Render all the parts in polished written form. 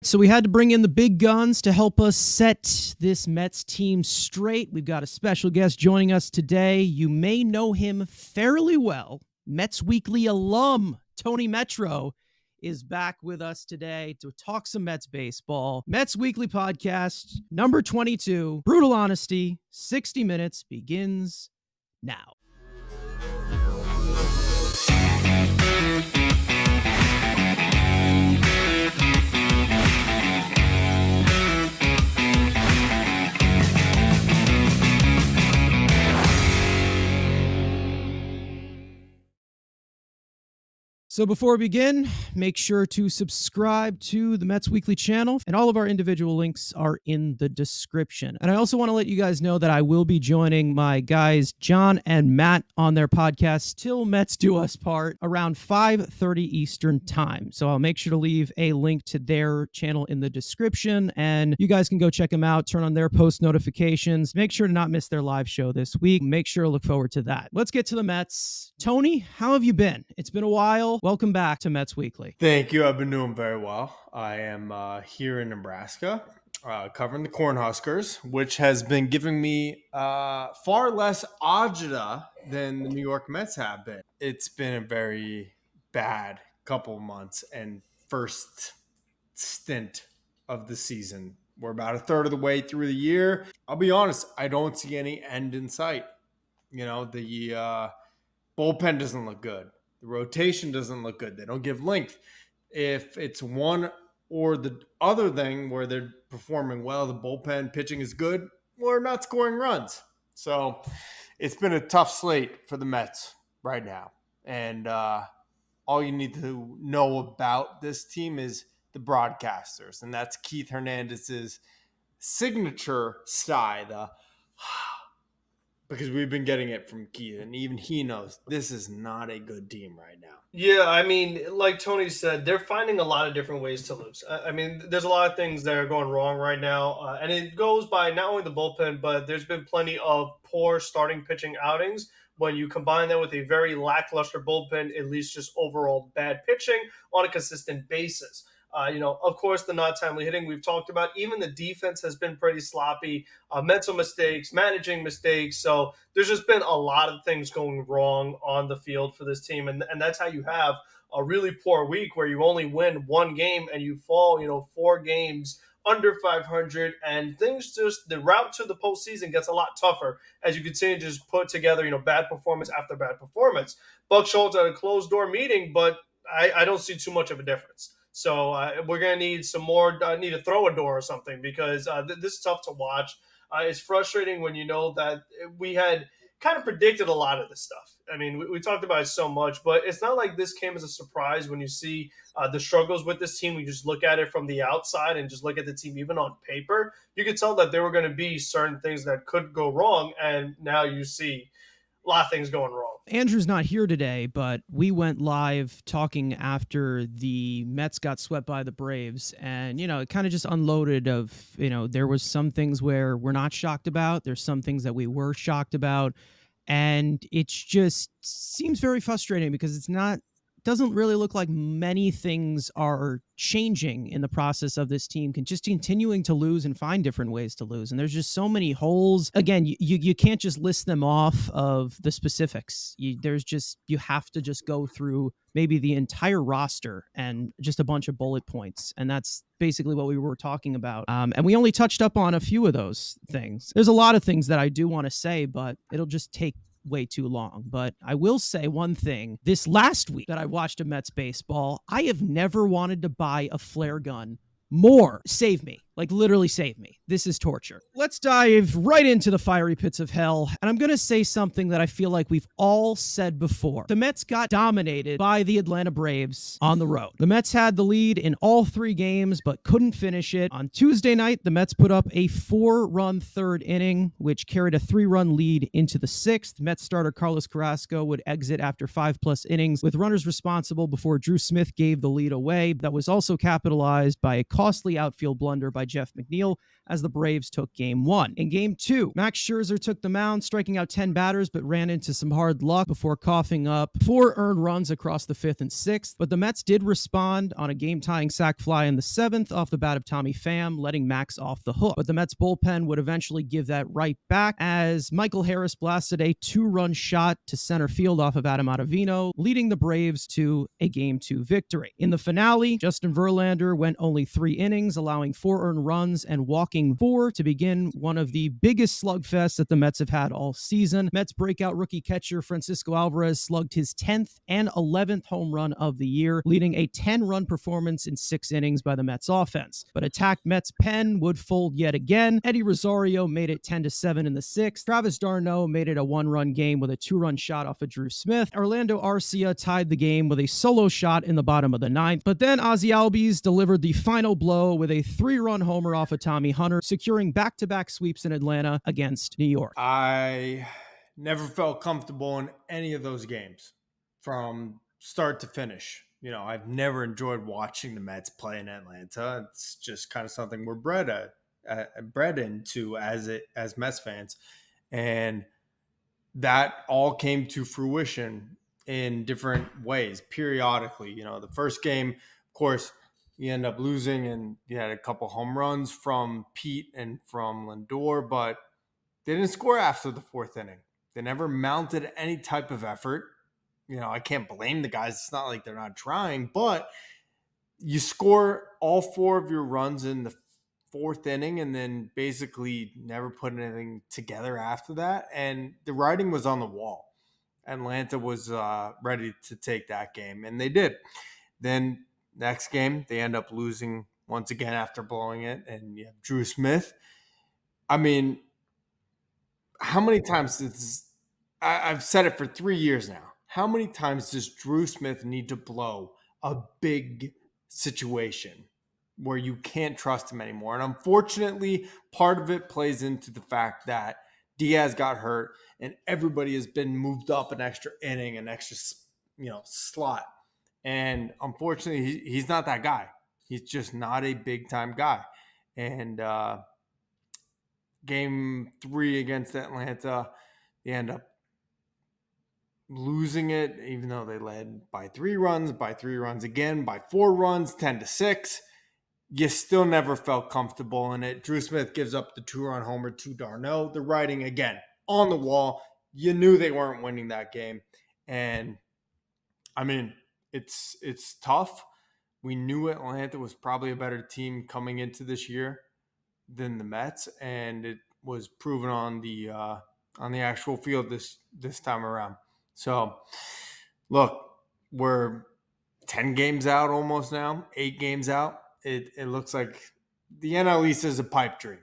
So we had to bring in the big guns to help us set this Mets team straight. We've got a special guest joining us today. You may know him fairly well. Mets Weekly alum TonyMetro is back with us today to talk some Mets baseball. Mets Weekly podcast, number 22, Brutal Honesty, 60 minutes begins now. So before we begin, make sure to subscribe to the Mets Weekly channel, and all of our individual links are in the description. And I also want to let you guys know that I will be joining my guys John and Matt on their podcast, Till Mets Do Us Part, around 5:30 Eastern time. So I'll make sure to leave a link to their channel in the description, and you guys can go check them out, turn on their post notifications. Make sure to not miss their live show this week. Make sure to look forward to that. Let's get to the Mets. Tony, how have you been? It's been a while. Welcome back to Mets Weekly. Thank you. I've been doing very well. I am here in Nebraska covering the Cornhuskers, which has been giving me far less agita than the New York Mets have been. It's been a very bad couple of months and first stint of the season. We're about a third of the way through the year. I'll be honest, I don't see any end in sight. You know, the bullpen doesn't look good. The rotation doesn't look good. They don't give length. If it's one or the other thing where they're performing well, the bullpen pitching is good, we're not scoring runs. So it's been a tough slate for the Mets right now. And all you need to know about this team is the broadcasters. And that's Keith Hernandez's signature style, because we've been getting it from Keith, and even he knows this is not a good team right now. Yeah, I mean, like Tony said, they're finding a lot of different ways to lose. I mean, there's a lot of things that are going wrong right now, and it goes by not only the bullpen, but there's been plenty of poor starting pitching outings. When you combine that with a very lackluster bullpen, at least just overall bad pitching on a consistent basis. Of course, the not timely hitting we've talked about. Even the defense has been pretty sloppy, mental mistakes, managing mistakes. So there's just been a lot of things going wrong on the field for this team. And that's how you have a really poor week where you only win one game and you fall, 4 games under 500. And things the route to the postseason gets a lot tougher as you continue to just put together, bad performance after bad performance. Buck Schultz at a closed door meeting, but I don't see too much of a difference. So we're going to need some more, need to throw a door or something, because this is tough to watch. It's frustrating when you know that we had kind of predicted a lot of this stuff. I mean, we talked about it so much, but it's not like this came as a surprise when you see the struggles with this team. We just look at it from the outside and just look at the team even on paper. You could tell that there were going to be certain things that could go wrong, and now you see a lot of things going wrong. Andrew's not here today, but we went live talking after the Mets got swept by the Braves, and it kind of just unloaded of there was some things where we're not shocked about, there's some things that we were shocked about, and it just seems very frustrating because doesn't really look like many things are changing in the process of this team, just continuing to lose and find different ways to lose. And there's just so many holes. Again, you can't just list them off of the specifics. You have to just go through maybe the entire roster and just a bunch of bullet points. And that's basically what we were talking about. And we only touched up on a few of those things. There's a lot of things that I do want to say, but it'll just take way too long. But I will say one thing. This last week that I watched a Mets baseball, I have never wanted to buy a flare gun more. Save me. Like, literally save me. This is torture. Let's dive right into the fiery pits of hell. And I'm going to say something that I feel like we've all said before. The Mets got dominated by the Atlanta Braves on the road. The Mets had the lead in all 3 games, but couldn't finish it. On Tuesday night, the Mets put up a 4-run third inning, which carried a 3-run lead into the 6th. Mets starter Carlos Carrasco would exit after 5+ innings with runners responsible before Drew Smith gave the lead away. That was also capitalized by a costly outfield blunder by Jeff McNeil as the Braves took Game 1. In Game 2, Max Scherzer took the mound, striking out 10 batters, but ran into some hard luck before coughing up 4 earned runs across the 5th and 6th. But the Mets did respond on a game-tying sac fly in the 7th off the bat of Tommy Pham, letting Max off the hook. But the Mets bullpen would eventually give that right back as Michael Harris blasted a 2-run shot to center field off of Adam Ottavino, leading the Braves to a Game 2 victory. In the finale, Justin Verlander went only 3 innings, allowing 4 earned runs and walking 4 to begin one of the biggest slugfests that the Mets have had all season. Mets breakout rookie catcher Francisco Alvarez slugged his 10th and 11th home run of the year, leading a 10-run performance in 6 innings by the Mets offense. But attacked Mets pen would fold yet again. Eddie Rosario made it 10-7 in the 6th. Travis d'Arnaud made it a 1-run game with a 2-run shot off of Drew Smith. Orlando Arcia tied the game with a solo shot in the bottom of the 9th. But then Ozzie Albies delivered the final blow with a 3-run homer off of Tommy Hunter, securing back-to-back sweeps in Atlanta against New York. I never felt comfortable in any of those games from start to finish. You know, I've never enjoyed watching the Mets play in Atlanta. It's just kind of something we're bred into as Mets fans. And that all came to fruition in different ways, periodically. You know, the first game, of course, you end up losing, and you had a couple home runs from Pete and from Lindor, but they didn't score after the 4th inning. They never mounted any type of effort. You know, I can't blame the guys. It's not like they're not trying, but you score all 4 of your runs in the 4th inning and then basically never put anything together after that. And the writing was on the wall. Atlanta was ready to take that game, and they did. Then next game, they end up losing once again after blowing it, and you have Drew Smith. I mean, how many times I've said it for 3 years now. How many times does Drew Smith need to blow a big situation where you can't trust him anymore? And unfortunately, part of it plays into the fact that Diaz got hurt and everybody has been moved up an extra inning, an extra, slot. And unfortunately, he's not that guy. He's just not a big-time guy. And Game 3 against Atlanta, they end up losing it, even though they led by 3 runs, again, by 4 runs, 10-6. You still never felt comfortable in it. Drew Smith gives up the 2-run homer to d'Arnaud. The writing, again, on the wall. You knew they weren't winning that game. And, I mean, it's tough. We knew Atlanta was probably a better team coming into this year than the Mets, and it was proven on the actual field this time around. So, look, we're 10 games out almost now, 8 games out. It looks like the NL East is a pipe dream.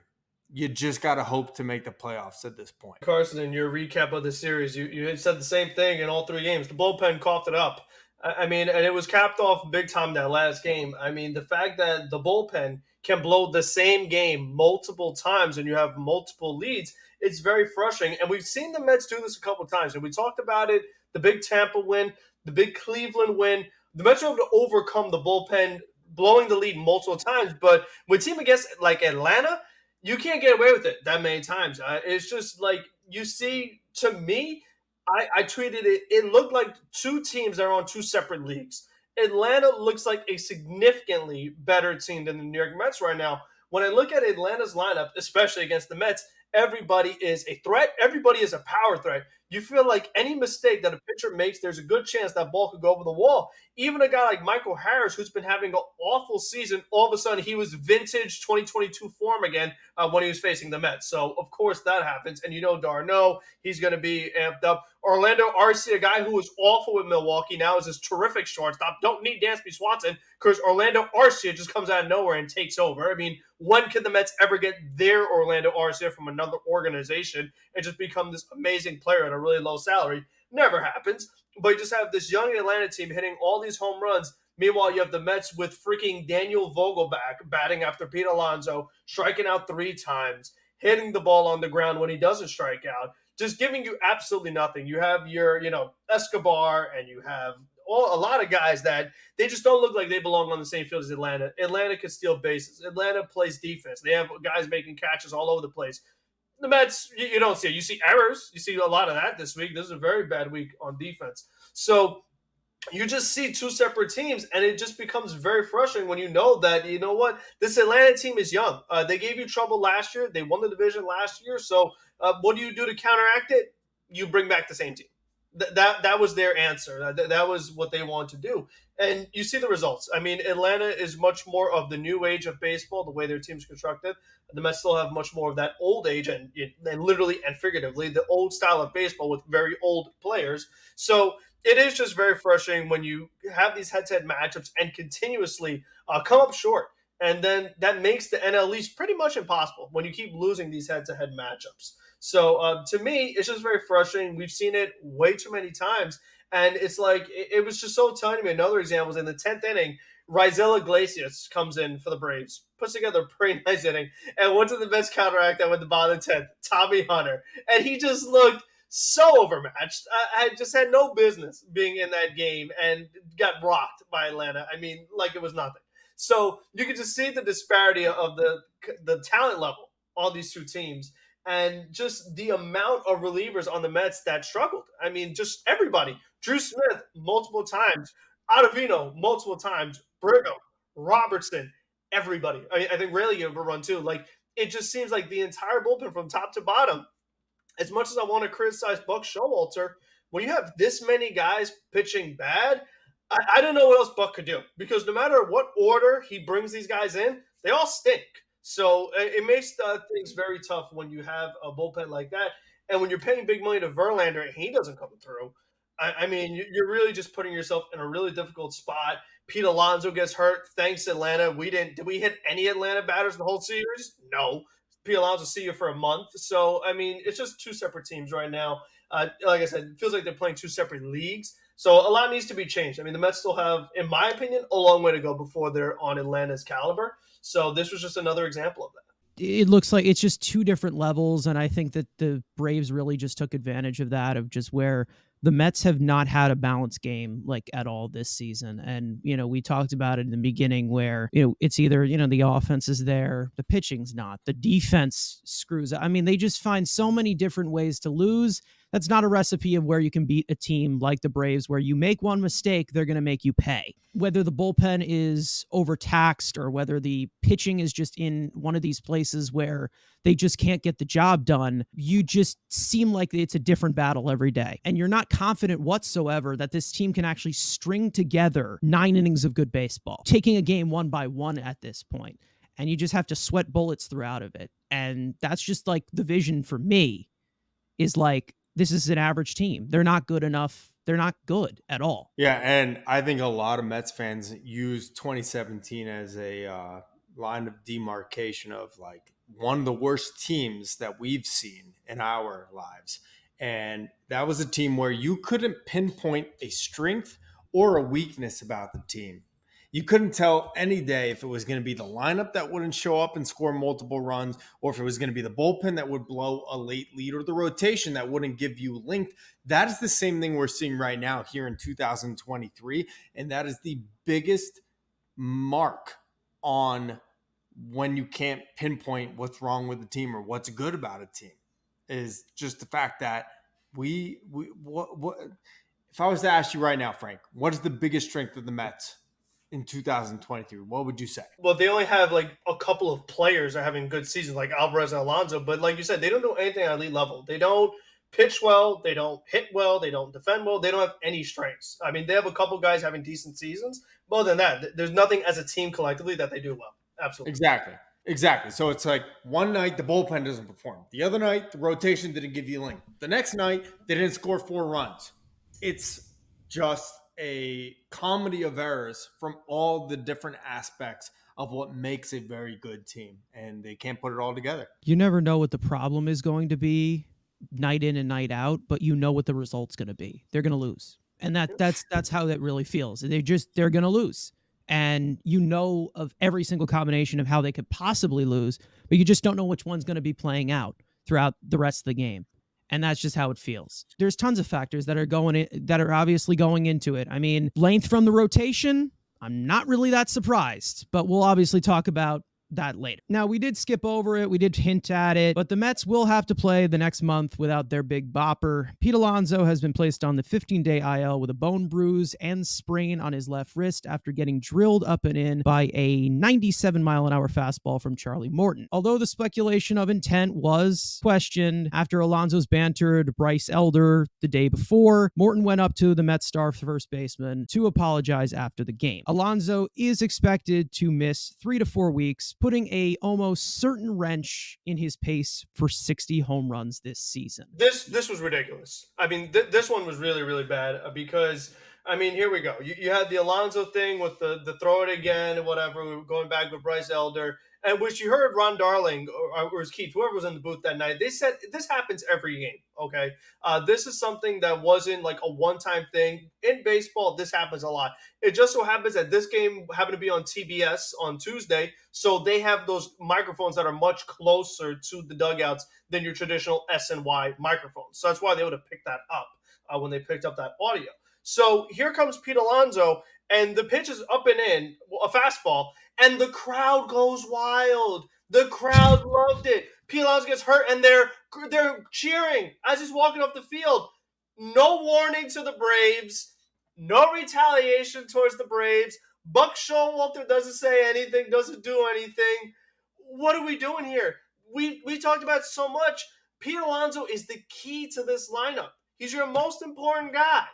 You just got to hope to make the playoffs at this point. Carson, in your recap of the series, you had said the same thing in all 3 games. The bullpen coughed it up. I mean, and it was capped off big time that last game. I mean, the fact that the bullpen can blow the same game multiple times and you have multiple leads, it's very frustrating. And we've seen the Mets do this a couple of times. And we talked about it, the big Tampa win, the big Cleveland win. The Mets were able to overcome the bullpen blowing the lead multiple times. But with a team against like Atlanta, you can't get away with it that many times. It's just like you see, to me, I tweeted it. It looked like 2 teams that are on 2 separate leagues. Atlanta looks like a significantly better team than the New York Mets right now. When I look at Atlanta's lineup, especially against the Mets, everybody is a threat. Everybody is a power threat. You feel like any mistake that a pitcher makes, there's a good chance that ball could go over the wall. Even a guy like Michael Harris, who's been having an awful season, all of a sudden he was vintage 2022 form again when he was facing the Mets. So, of course, that happens. And you know d'Arnaud, he's going to be amped up. Orlando Arcia, a guy who was awful with Milwaukee, now is this terrific shortstop. Don't need Dansby Swanson because Orlando Arcia just comes out of nowhere and takes over. I mean, when could the Mets ever get their Orlando Arcia from another organization and just become this amazing player at a really low salary? Never happens. But you just have this young Atlanta team hitting all these home runs. Meanwhile, you have the Mets with freaking Daniel Vogelback batting after Pete Alonso, striking out 3 times, hitting the ball on the ground when he doesn't strike out, just giving you absolutely nothing. You have your, Escobar, and you have a lot of guys that they just don't look like they belong on the same field as Atlanta. Atlanta can steal bases. Atlanta plays defense. They have guys making catches all over the place. The Mets, you don't see it. You see errors. You see a lot of that this week. This is a very bad week on defense. So you just see two separate teams, and it just becomes very frustrating when you know that, you know what, this Atlanta team is young. They gave you trouble last year. They won the division last year. So what do you do to counteract it? You bring back the same team. That was their answer. That was what they wanted to do. And you see the results. I mean, Atlanta is much more of the new age of baseball, the way their team's constructed. The Mets still have much more of that old age and literally and figuratively the old style of baseball with very old players. So it is just very frustrating when you have these head-to-head matchups and continuously come up short. And then that makes the NL East pretty much impossible when you keep losing these head-to-head matchups. So to me, it's just very frustrating. We've seen it way too many times. And it's like, it was just so telling me. Another example was in the 10th inning, Rizal Iglesias comes in for the Braves, puts together a pretty nice inning, and went to the best counteract that went the bottom of the 10th, Tommy Hunter. And he just looked so overmatched. I just had no business being in that game and got rocked by Atlanta. I mean, like it was nothing. So you could just see the disparity of the talent level on these two teams and just the amount of relievers on the Mets that struggled. I mean, just everybody. Drew Smith, multiple times. Ottavino, multiple times. Brigham, Robertson, everybody. I think Rayleigh gave a run too. Like, it just seems like the entire bullpen from top to bottom, as much as I want to criticize Buck Showalter, when you have this many guys pitching bad, I don't know what else Buck could do. Because no matter what order he brings these guys in, they all stink. So it makes things very tough when you have a bullpen like that. And when you're paying big money to Verlander and he doesn't come through, I mean, you're really just putting yourself in a really difficult spot. Pete Alonso gets hurt. Thanks, Atlanta. Did we hit any Atlanta batters the whole series? No. Pete Alonso see you for a month. So, I mean, it's just two separate teams right now. Like I said, it feels like they're playing two separate leagues. So a lot needs to be changed. I mean, the Mets still have, in my opinion, a long way to go before they're on Atlanta's caliber. So this was just another example of that. It looks like it's just two different levels, and I think that the Braves really just took advantage of that, of just where the Mets have not had a balanced game like at all this season. And, we talked about it in the beginning where, it's either, the offense is there, the pitching's not, the defense screws up. I mean, they just find so many different ways to lose. That's not a recipe of where you can beat a team like the Braves, where you make one mistake, they're going to make you pay. Whether the bullpen is overtaxed or whether the pitching is just in one of these places where they just can't get the job done, you just seem like it's a different battle every day. And you're not confident whatsoever that this team can actually string together 9 innings of good baseball, taking a game one by one at this point. And you just have to sweat bullets throughout of it. And that's just like the vision for me is like, this is an average team. They're not good enough. They're not good at all. Yeah, and I think a lot of Mets fans use 2017 as a line of demarcation of like one of the worst teams that we've seen in our lives. And that was a team where you couldn't pinpoint a strength or a weakness about the team. You couldn't tell any day if it was going to be the lineup that wouldn't show up and score multiple runs, or if it was going to be the bullpen that would blow a late lead, or the rotation that wouldn't give you length. That is the same thing we're seeing right now here in 2023. And that is the biggest mark on when you can't pinpoint what's wrong with the team or what's good about a team, is just the fact that what if I was to ask you right now, Frank, what is the biggest strength of the Mets in 2023? What would you say? Well, they only have like a couple of players that are having good seasons, like Alvarez and Alonso. But like you said, they don't do anything at elite level. They don't pitch well. They don't hit well. They don't defend well. They don't have any strengths. I mean, they have a couple guys having decent seasons. But other than that, there's nothing as a team collectively that they do well. Absolutely. Exactly. So it's like one night the bullpen doesn't perform. The other night, the rotation didn't give you length. The next night, they didn't score 4 runs. It's just a comedy of errors from all the different aspects of what makes a very good team, and they can't put it all together. You never know what the problem is going to be night in and night out, but you know what the result's going to be. They're going to lose. And that's how that really feels. They're going to lose. And you know of every single combination of how they could possibly lose, but you just don't know which one's going to be playing out throughout the rest of the game. And that's just how it feels. There's tons of factors that are obviously going into it. I mean, length from the rotation, I'm not really that surprised, but we'll obviously talk about that later. Now, we did skip over it. We did hint at it, but the Mets will have to play the next month without their big bopper. Pete Alonso has been placed on the 15-day IL with a bone bruise and sprain on his left wrist after getting drilled up and in by a 97-mile-an-hour fastball from Charlie Morton. Although the speculation of intent was questioned after Alonso's banter to Bryce Elder the day before, Morton went up to the Mets star first baseman to apologize after the game. Alonso is expected to miss 3 to 4 weeks, putting a almost certain wrench in his pace for 60 home runs this season. This was ridiculous. I mean, this one was really, really bad because, I mean, here we go. You had the Alonso thing with the throw it again and whatever. We were going back with Bryce Elder, and which you heard Ron Darling or was Keith, whoever was in the booth that night, they said this happens every game, okay? This is something that wasn't like a one-time thing. In baseball, this happens a lot. It just so happens that this game happened to be on TBS on Tuesday, so they have those microphones that are much closer to the dugouts than your traditional SNY microphones. So that's why they would have picked that up when they picked up that audio. So here comes Pete Alonso, and the pitch is up and in, a fastball, and the crowd goes wild. The crowd loved it. Pete Alonso gets hurt, and they're cheering as he's walking off the field. No warning to the Braves. No retaliation towards the Braves. Buck Showalter doesn't say anything, doesn't do anything. What are we doing here? We talked about it so much. Pete Alonso is the key to this lineup. He's your most important guy.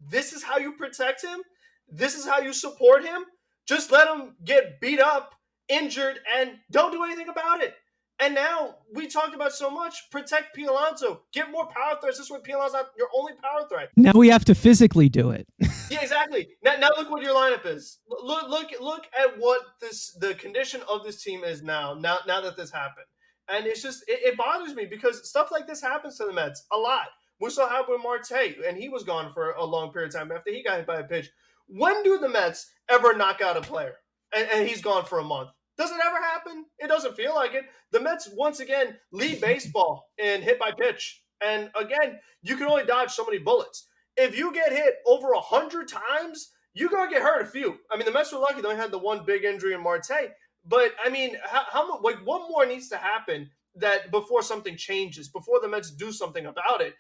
This is how you protect him. This is how you support him. Just let him get beat up, injured, and don't do anything about it. And now we talked about so much. Protect Pete Alonso. Get more power threats. This way, Pete Alonso's not your only power threat. Now we have to physically do it. Yeah, exactly. Now look what your lineup is. Look at what the condition of this team is now. Now that this happened, and it's just it bothers me because stuff like this happens to the Mets a lot. We saw happen with Marte, and he was gone for a long period of time after he got hit by a pitch. When do the Mets ever knock out a player and he's gone for a month? Does it ever happen? It doesn't feel like it. The Mets, once again, lead baseball in hit by pitch. And again, you can only dodge so many bullets. If you get hit over 100 times, you're going to get hurt a few. I mean, the Mets were lucky they only had the one big injury in Marte. But, I mean, how like one more needs to happen that before something changes, before the Mets do something about it.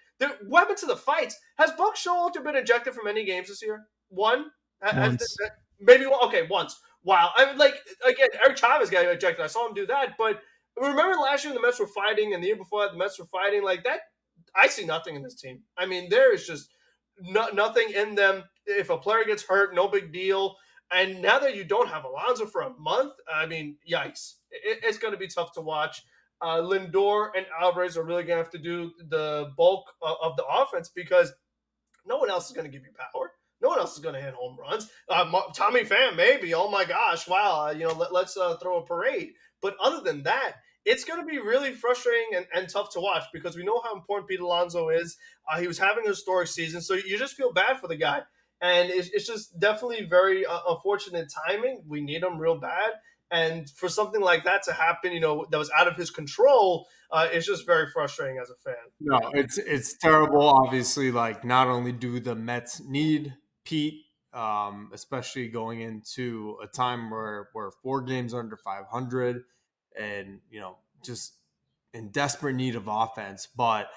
What happened to the fights? Has Buck Showalter been ejected from any games this year? One? Once. Maybe one. Okay, once. Wow. I mean, like, again, Eric Chavez got ejected. I saw him do that. But remember last year the Mets were fighting, and the year before that the Mets were fighting? Like that, I see nothing in this team. I mean, there is just nothing in them. If a player gets hurt, no big deal. And now that you don't have Alonso for a month, I mean, yikes. It's going to be tough to watch. Lindor and Alvarez are really going to have to do the bulk of the offense because no one else is going to give you power. No one else is going to hit home runs. Tommy Pham, maybe. Oh, my gosh. Wow. Let's throw a parade. But other than that, it's going to be really frustrating and tough to watch because we know how important Pete Alonso is. He was having a historic season, so you just feel bad for the guy. And it's just definitely very unfortunate timing. We need him real bad. And for something like that to happen, that was out of his control, it's just very frustrating as a fan. No, it's terrible. Obviously, like not only do the Mets need Pete, especially going into a time where 4 games under 500 and, just in desperate need of offense. But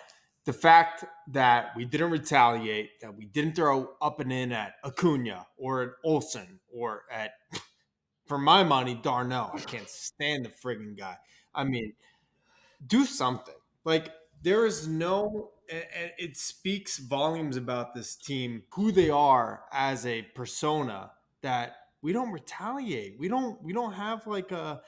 the fact that we didn't retaliate, that we didn't throw up and in at Acuna or at Olsen or at, for my money, Darnell. I can't stand the friggin' guy. I mean, do something. Like, there is no, and it speaks volumes about this team, who they are as a persona, that we don't retaliate. We don't have like a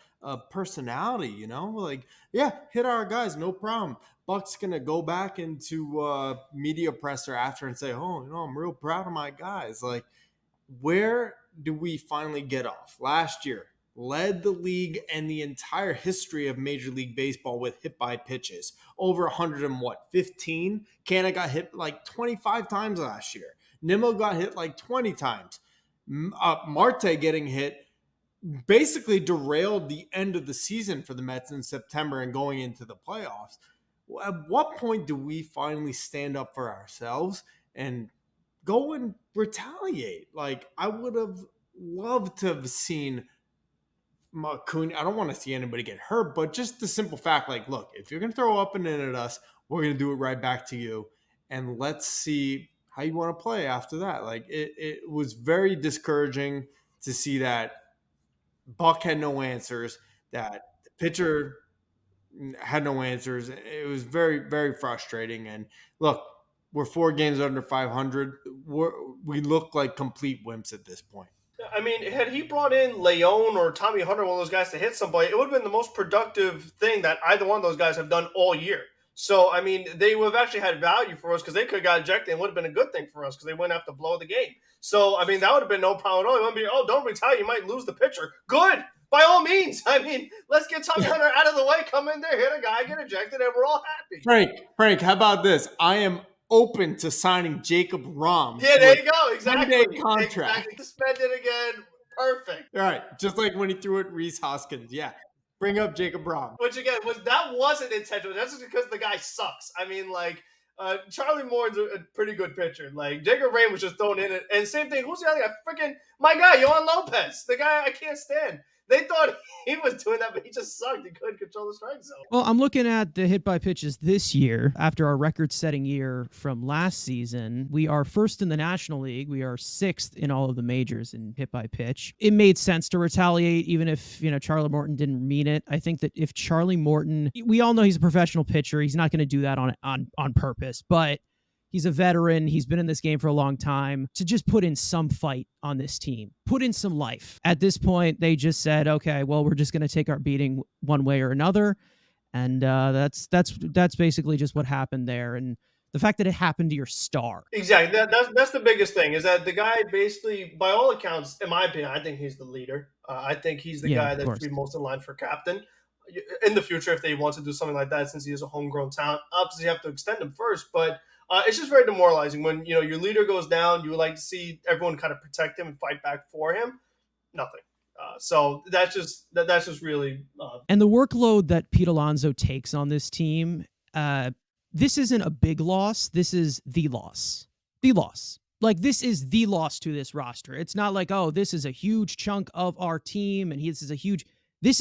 personality, like, yeah, hit our guys, no problem. Buck's gonna go back into media presser after and say, oh, I'm real proud of my guys. Like, where do we finally get off? Last year, led the league and the entire history of Major League Baseball with hit by pitches. Over 115. Canna got hit like 25 times last year. Nimmo got hit like 20 times. Marte getting hit basically derailed the end of the season for the Mets in September and going into the playoffs. At what point do we finally stand up for ourselves and go and retaliate? Like, I would have loved to have seen Acuna. I don't want to see anybody get hurt, but just the simple fact, like, look, if you're going to throw up and in at us, we're going to do it right back to you. And let's see how you want to play after that. Like, it was very discouraging to see that Buck had no answers, that the pitcher had no answers. It was very, very frustrating. And look, we're 4 games under 500. We look like complete wimps at this point. I mean, had he brought in Leon or Tommy Hunter, one of those guys, to hit somebody, it would have been the most productive thing that either one of those guys have done all year. So, I mean, they would have actually had value for us because they could have got ejected and would have been a good thing for us because they wouldn't have to blow the game. So, I mean, that would have been no problem at all. It wouldn't be, oh, don't retire, you might lose the pitcher. Good, by all means. I mean, let's get Tommy Hunter out of the way, come in there, hit a guy, get ejected, and we're all happy. Frank, how about this? I am open to signing Jacob Rom. Yeah, there you go. Exactly. 10-day contract. Exactly. Suspended again. Perfect. All right. Just like when he threw at Reese Hoskins. Yeah. Bring up Jacob Rom. Which, again, wasn't intentional. That's just because the guy sucks. I mean, like, Charlie Moore's a pretty good pitcher. Like, Jacob Rain was just thrown in it. And same thing. Who's the other guy? Freaking my guy, Yohan Lopez. The guy I can't stand. They thought he was doing that, but he just sucked. He couldn't control the strike zone. Well, I'm looking at the hit by pitches this year. After our record-setting year from last season, we are first in the National League. We are 6th in all of the majors in hit by pitch. It made sense to retaliate, even if, Charlie Morton didn't mean it. I think that if Charlie Morton, we all know he's a professional pitcher. He's not going to do that on purpose, but he's a veteran. He's been in this game for a long time. To just put in some fight on this team, put in some life. At this point, they just said, okay, well, we're just going to take our beating one way or another. And that's basically just what happened there. And the fact that it happened to your star. Exactly. That's the biggest thing, is that the guy basically, by all accounts, in my opinion, I think he's the leader. I think he's the guy that should be most in line for captain. In the future, if they want to do something like that, since he is a homegrown talent, obviously you have to extend him first, but it's just very demoralizing when your leader goes down. You would like to see everyone kind of protect him and fight back for him. Nothing. So that's just really. And the workload that Pete Alonso takes on this team, this isn't a big loss. This is the loss. The loss. Like, this is the loss to this roster. It's not like, oh, this is a huge chunk of our team and this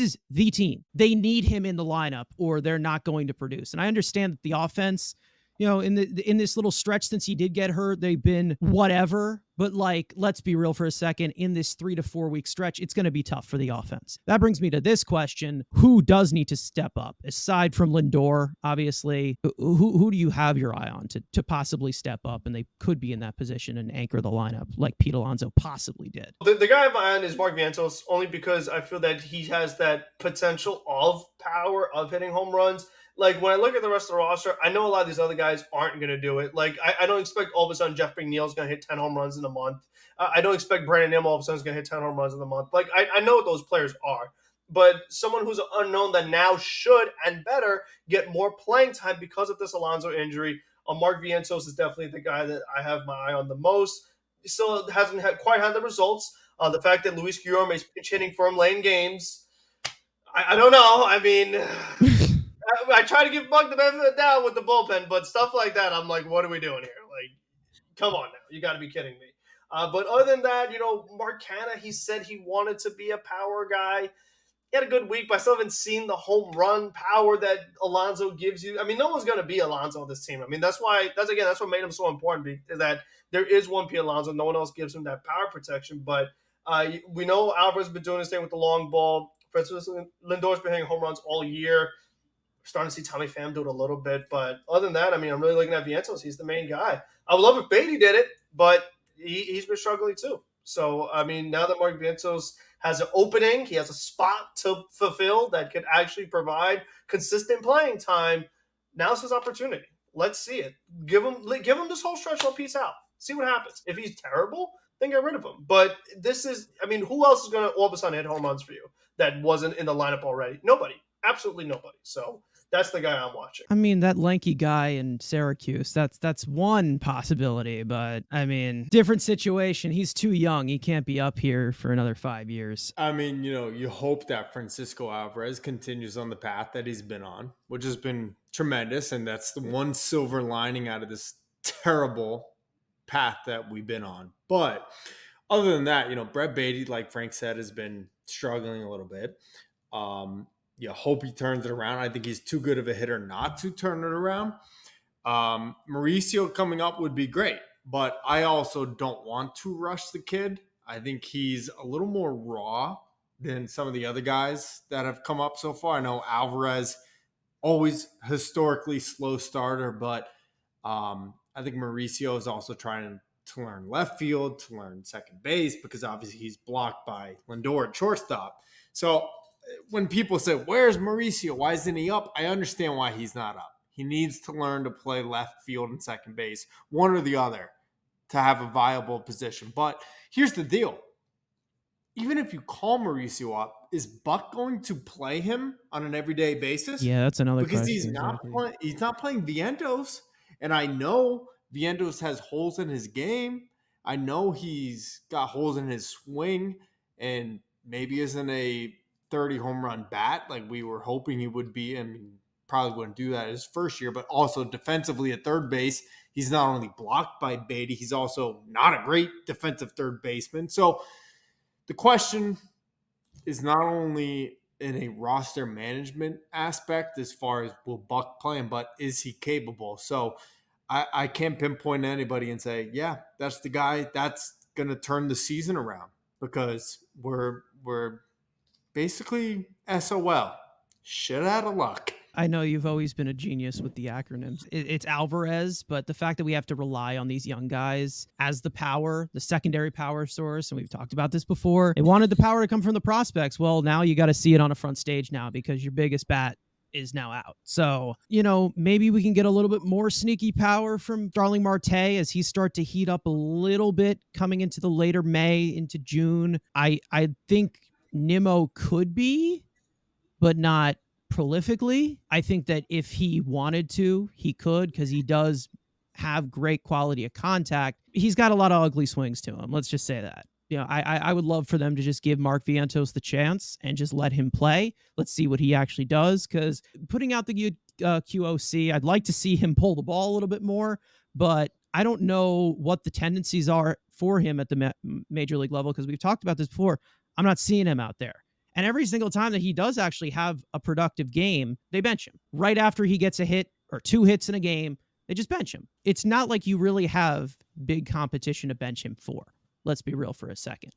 is the team. They need him in the lineup or they're not going to produce. And I understand that the offense, in this little stretch since he did get hurt, they've been whatever. But, like, let's be real for a second. In this 3 to 4 week stretch, it's going to be tough for the offense. That brings me to this question. Who does need to step up? Aside from Lindor, obviously, who do you have your eye on to possibly step up? And they could be in that position and anchor the lineup like Pete Alonso possibly did. The guy I have my eye on is Mark Vientos, only because I feel that he has that potential of power of hitting home runs. Like, when I look at the rest of the roster, I know a lot of these other guys aren't going to do it. Like, I don't expect all of a sudden Jeff McNeil's going to hit 10 home runs in a month. I don't expect Brandon Nimmo all of a sudden is going to hit 10 home runs in a month. Like, I know what those players are. But someone who's unknown that now should and better get more playing time because of this Alonso injury, Mark Vientos is definitely the guy that I have my eye on the most. He still hasn't quite had the results. The fact that Luis Guillorme is pitch hitting for him late in games, I don't know. I mean... I try to give Buck the benefit of the doubt with the bullpen, but stuff like that, I'm like, what are we doing here? Like, come on now. You got to be kidding me. But other than that, Mark Canha, he said he wanted to be a power guy. He had a good week, but I still haven't seen the home run power that Alonso gives you. I mean, no one's going to be Alonso on this team. I mean, that's what made him so important, is that there is one P. Alonso. No one else gives him that power protection. But we know Alvarez has been doing his thing with the long ball. Francisco Lindor's been hitting home runs all year. We're starting to see Tommy Pham do it a little bit. But other than that, I mean, I'm really looking at Vientos. He's the main guy. I would love if Beatty did it, but he's been struggling too. So, I mean, now that Mark Vientos has an opening, he has a spot to fulfill that could actually provide consistent playing time. Now's his opportunity. Let's see it. Give him this whole stretch while peace out. See what happens. If he's terrible, then get rid of him. But this is, I mean, who else is going to all of a sudden hit home runs for you that wasn't in the lineup already? Nobody. Absolutely nobody. So that's the guy I'm watching. I mean, that lanky guy in Syracuse, that's one possibility, but I mean, different situation. He's too young. He can't be up here for another 5 years. I mean, you hope that Francisco Alvarez continues on the path that he's been on, which has been tremendous, and that's the one silver lining out of this terrible path that we've been on. But other than that, Brett Beatty, like Frank said, has been struggling a little bit. You hope he turns it around. I think he's too good of a hitter not to turn it around. Mauricio coming up would be great, but I also don't want to rush the kid. I think he's a little more raw than some of the other guys that have come up so far. I know Alvarez, always historically slow starter, but I think Mauricio is also trying to learn left field, to learn second base, because obviously he's blocked by Lindor at shortstop. So when people say, where's Mauricio? Why isn't he up? I understand why he's not up. He needs to learn to play left field and second base, one or the other, to have a viable position. But here's the deal. Even if you call Mauricio up, is Buck going to play him on an everyday basis? Yeah, that's another because question. he's not playing Vientos, and I know Vientos has holes in his game. I know he's got holes in his swing, and maybe isn't a 30 home run bat like we were hoping he would be. I mean, probably wouldn't do that his first year, but also defensively at third base, he's not only blocked by Beatty, he's also not a great defensive third baseman. So the question is not only in a roster management aspect as far as will Buck play him, but is he capable? So I can't pinpoint anybody and say, yeah, that's the guy that's going to turn the season around, because we're basically SOL. Shit out of luck. I know you've always been a genius with the acronyms. It's Alvarez, but the fact that we have to rely on these young guys as the power, the secondary power source, and we've talked about this before, they wanted the power to come from the prospects. Well, now you got to see it on a front stage now, because your biggest bat is now out. So, maybe we can get a little bit more sneaky power from Darling Marte as he start to heat up a little bit coming into the later May into June. I think Nimmo could be, but not prolifically. I think that if he wanted to, he could, because he does have great quality of contact. He's got a lot of ugly swings to him. Let's just say that. I would love for them to just give Mark Vientos the chance and just let him play. Let's see what he actually does, because putting out the QOC, I'd like to see him pull the ball a little bit more, but I don't know what the tendencies are for him at the major league level, because we've talked about this before. I'm not seeing him out there. And every single time that he does actually have a productive game, they bench him. Right after he gets a hit or two hits in a game, they just bench him. It's not like you really have big competition to bench him for. Let's be real for a second.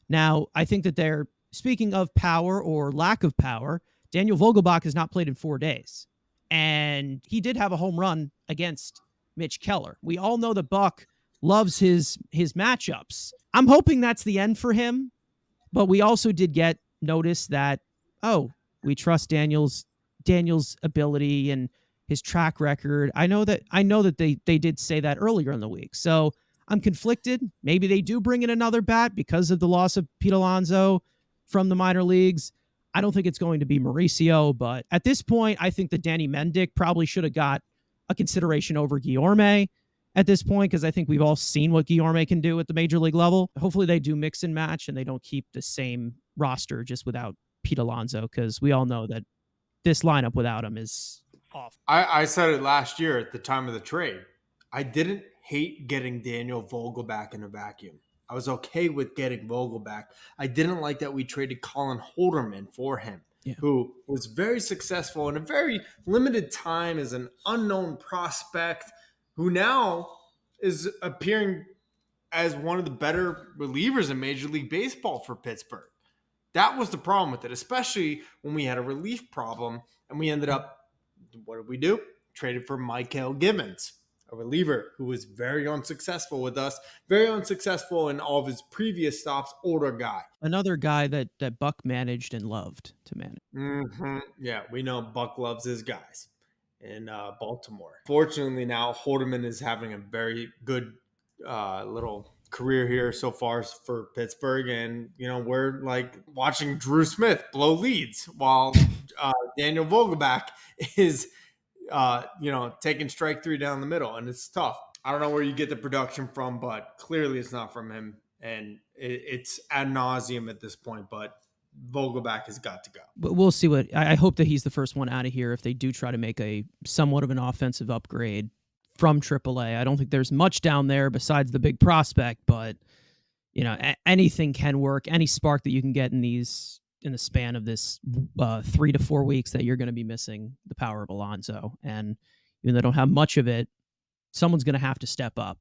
Now, I think that they're, speaking of power or lack of power, Daniel Vogelbach has not played in 4 days. And he did have a home run against Mitch Keller. We all know that Buck loves his matchups. I'm hoping that's the end for him. But we also did get notice that, we trust Daniel's ability and his track record. I know that they did say that earlier in the week. So I'm conflicted. Maybe they do bring in another bat because of the loss of Pete Alonso from the minor leagues. I don't think it's going to be Mauricio, but at this point, I think that Danny Mendick probably should have got a consideration over Guillorme at this point, because I think we've all seen what Guillorme can do at the major league level. Hopefully they do mix and match and they don't keep the same roster just without Pete Alonso, because we all know that this lineup without him is awful. I said it last year at the time of the trade. I didn't hate getting Daniel Vogelbach in a vacuum. I was okay with getting Vogelbach. I didn't like that we traded Colin Holderman for him, who was very successful in a very limited time as an unknown prospect, who now is appearing as one of the better relievers in Major League Baseball for Pittsburgh. That was the problem with it, especially when we had a relief problem and we ended up, what did we do? Traded for Michael Givens, a reliever who was very unsuccessful with us, very unsuccessful in all of his previous stops, older guy. Another guy that Buck managed and loved to manage. Mm-hmm. Yeah, we know Buck loves his guys in Baltimore. Fortunately, now Holderman is having a very good little career here so far for Pittsburgh, and we're like watching Drew Smith blow leads while Daniel Vogelbach is taking strike three down the middle, and it's tough. I don't know where you get the production from, but clearly it's not from him, and it's ad nauseum at this point. But Vogelback has got to go. But we'll see what I hope that he's the first one out of here if they do try to make a somewhat of an offensive upgrade from AAA. I don't think there's much down there besides the big prospect, but anything can work. Any spark that you can get in the span of this 3 to 4 weeks that you're going to be missing the power of Alonso, and even though they don't have much of it, someone's going to have to step up.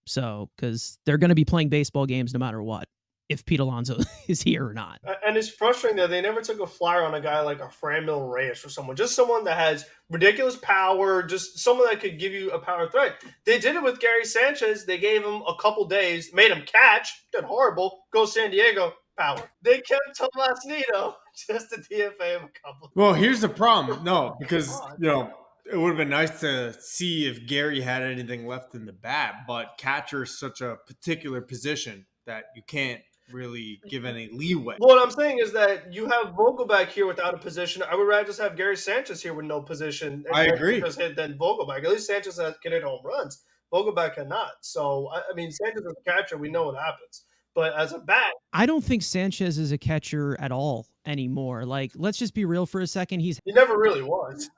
So because they're going to be playing baseball games no matter what, if Pete Alonso is here or not. And it's frustrating that they never took a flyer on a guy like a Franmil Reyes or someone that has ridiculous power, just someone that could give you a power threat. They did it with Gary Sanchez. They gave him a couple days, made him catch, did horrible, go San Diego, power. They kept Tomas Nido just to DFA him a couple. Well, here's the problem. No, because, it would have been nice to see if Gary had anything left in the bat, but catcher is such a particular position that you can't really give any leeway. Well, what I'm saying is that you have Vogelback here without a position. I would rather just have Gary Sanchez here with no position. I agree. Than Vogelback. At least Sanchez can hit home runs. Vogelback cannot. So, I mean, Sanchez is a catcher. We know what happens. But as a bat, I don't think Sanchez is a catcher at all anymore. Like, let's just be real for a second. He never really was.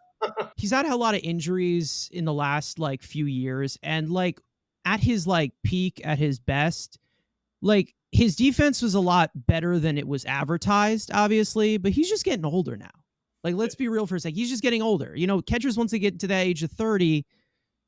He's had a lot of injuries in the last few years, and at his peak, at his best, his defense was a lot better than it was advertised, obviously, but he's just getting older now. Let's be real for a second. He's just getting older. Catchers, once they get to the age of 30,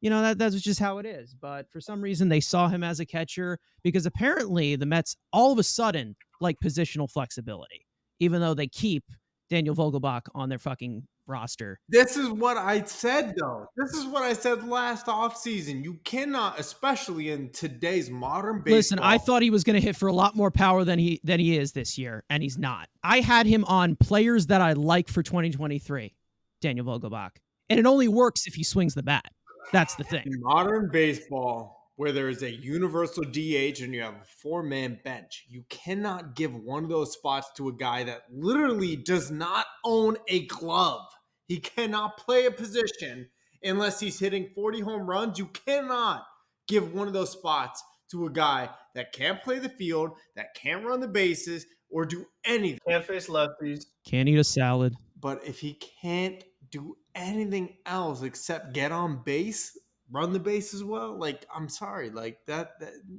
that's just how it is. But for some reason, they saw him as a catcher because apparently the Mets all of a sudden like positional flexibility, even though they keep Daniel Vogelbach on their fucking roster. This is what I said, though. This is what I said last offseason. You cannot, especially in today's modern baseball. Listen, I thought he was going to hit for a lot more power than he is this year, and he's not. I had him on players that I like for 2023, Daniel Vogelbach. And it only works if he swings the bat. That's the thing. In modern baseball, where there is a universal DH and you have a 4-man bench, you cannot give one of those spots to a guy that literally does not own a glove. He cannot play a position unless he's hitting 40 home runs. You cannot give one of those spots to a guy that can't play the field, that can't run the bases, or do anything. Can't face lefties. Can't eat a salad. But if he can't do anything else except get on base, run the base as well, I'm sorry, that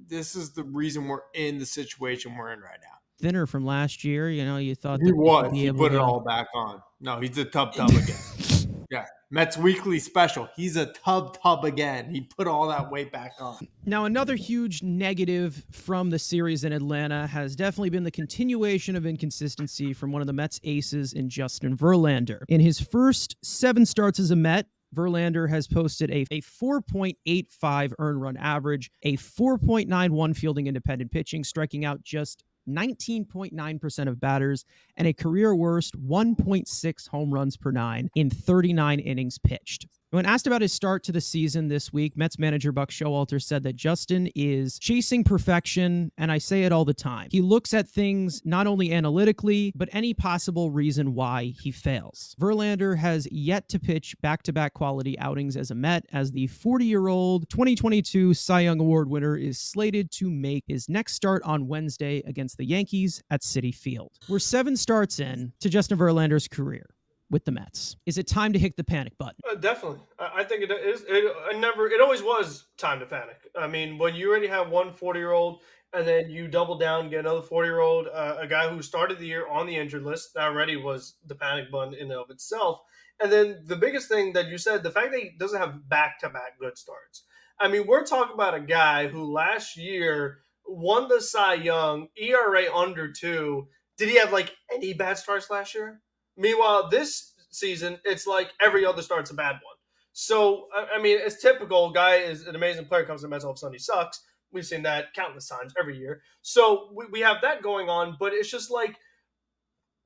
this is the reason we're in the situation we're in right now. Thinner from last year, you thought he put it all back on. No, he's a tub again. Yeah, Mets Weekly special. He's a tub again. He put all that weight back on. Now, another huge negative from the series in Atlanta has definitely been the continuation of inconsistency from one of the Mets aces in Justin Verlander. In his first 7 starts as a Met, Verlander has posted a 4.85 earned run average, a 4.91 fielding independent pitching, striking out just 19.9% of batters, and a career worst 1.6 home runs per 9 in 39 innings pitched. When asked about his start to the season this week, Mets manager Buck Showalter said that Justin is chasing perfection, and I say it all the time. He looks at things not only analytically, but any possible reason why he fails. Verlander has yet to pitch back-to-back quality outings as a Met, as the 40-year-old 2022 Cy Young Award winner is slated to make his next start on Wednesday against the Yankees at Citi Field. We're 7 starts in to Justin Verlander's career with the Mets. Is it time to hit the panic button? Definitely. I think it is. It always was time to panic. I mean, when you already have one 40-year-old and then you double down, get another 40-year-old, a guy who started the year on the injured list, that already was the panic button in and of itself. And then the biggest thing that you said, the fact that he doesn't have back-to-back good starts. I mean, we're talking about a guy who last year won the Cy Young, ERA under 2. Did he have any bad starts last year? Meanwhile, this season, it's like every other start's a bad one. So, I mean, it's typical. Guy is an amazing player, comes to the Mets, all of a sudden he sucks. We've seen that countless times every year. So we have that going on, but it's just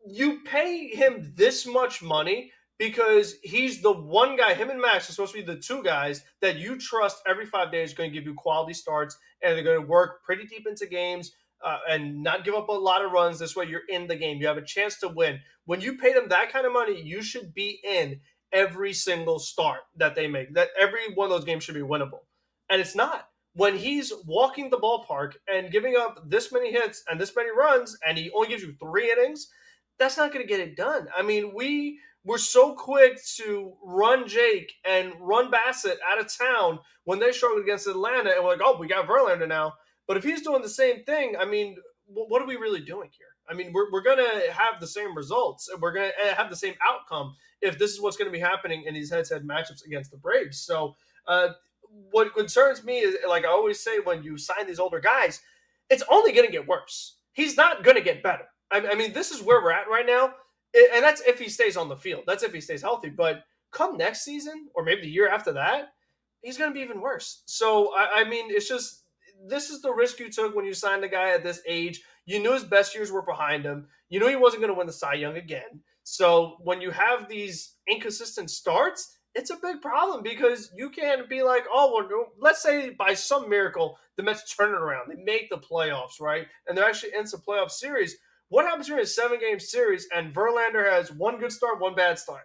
you pay him this much money because he's the one guy, him and Max are supposed to be the 2 guys that you trust every 5 days going to give you quality starts, and they're going to work pretty deep into games. And not give up a lot of runs. This way you're in the game. You have a chance to win. When you pay them that kind of money, you should be in every single start that they make. That every one of those games should be winnable. And it's not. When he's walking the ballpark and giving up this many hits and this many runs, and he only gives you 3 innings, that's not going to get it done. I mean, we're so quick to run Jake and run Bassett out of town when they struggled against Atlanta, and we're like, oh, we got Verlander now. But if he's doing the same thing, I mean, what are we really doing here? I mean, we're going to have the same results. We're going to have the same outcome if this is what's going to be happening in these head-to-head matchups against the Braves. So what concerns me is, like I always say, when you sign these older guys, it's only going to get worse. He's not going to get better. I mean, this is where we're at right now. And that's if he stays on the field. That's if he stays healthy. But come next season, or maybe the year after that, he's going to be even worse. So, I mean, it's just, this is the risk you took when you signed a guy at this age. You knew his best years were behind him. You knew he wasn't going to win the Cy Young again. So when you have these inconsistent starts, it's a big problem, because you can't be like, oh, well, let's say by some miracle the Mets turn it around. They make the playoffs, right? And they're actually in some playoff series. What happens when it's a 7-game series and Verlander has one good start, one bad start?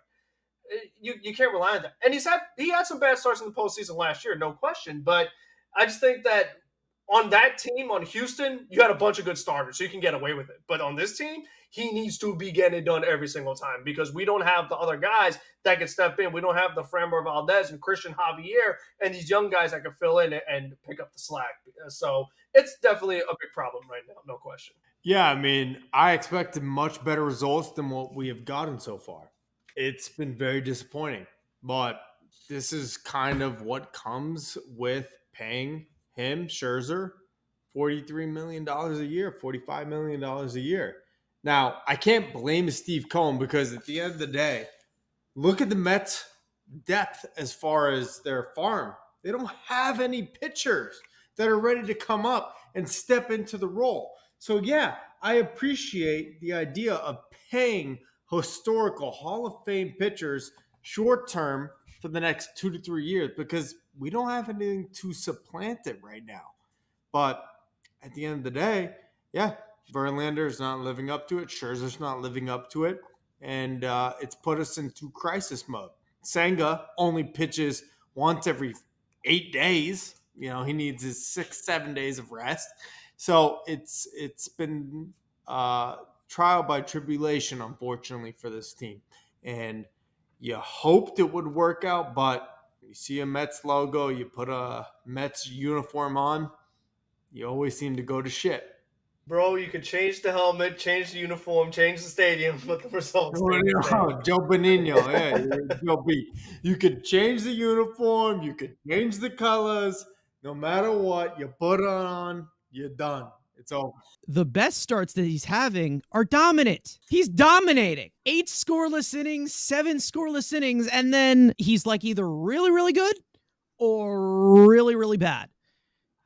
You can't rely on that. And he had some bad starts in the postseason last year, no question. But I just think that on that team, on Houston, you had a bunch of good starters, so you can get away with it. But on this team, he needs to be getting it done every single time, because we don't have the other guys that can step in. We don't have the Framber Valdez and Christian Javier and these young guys that can fill in and pick up the slack. So it's definitely a big problem right now, no question. Yeah, I mean, I expected much better results than what we have gotten so far. It's been very disappointing, but this is kind of what comes with paying him, Scherzer, $43 million a year, $45 million a year. Now, I can't blame Steve Cohen, because at the end of the day, look at the Mets' depth as far as their farm. They don't have any pitchers that are ready to come up and step into the role. So, yeah, I appreciate the idea of paying historical Hall of Fame pitchers short term for the next 2 to 3 years, because we don't have anything to supplant it right now. But at the end of the day, yeah, Verlander is not living up to it. Scherzer's not living up to it. And it's put us into crisis mode. Senga only pitches once every 8 days. You know, he needs his 6-7 days of rest. So it's been trial by tribulation, unfortunately, for this team. And you hoped it would work out, but you see a Mets logo, you put a Mets uniform on, you always seem to go to shit. Bro, you could change the helmet, change the uniform, change the stadium, but the results. Joe Benigno, yeah, Joe B. You could change the uniform, you could change the colors. No matter what, you put it on, you're done. It's over. The best starts that he's having are dominant. He's dominating. 8 scoreless innings, 7 scoreless innings, and then he's like either really, really good or really, really bad.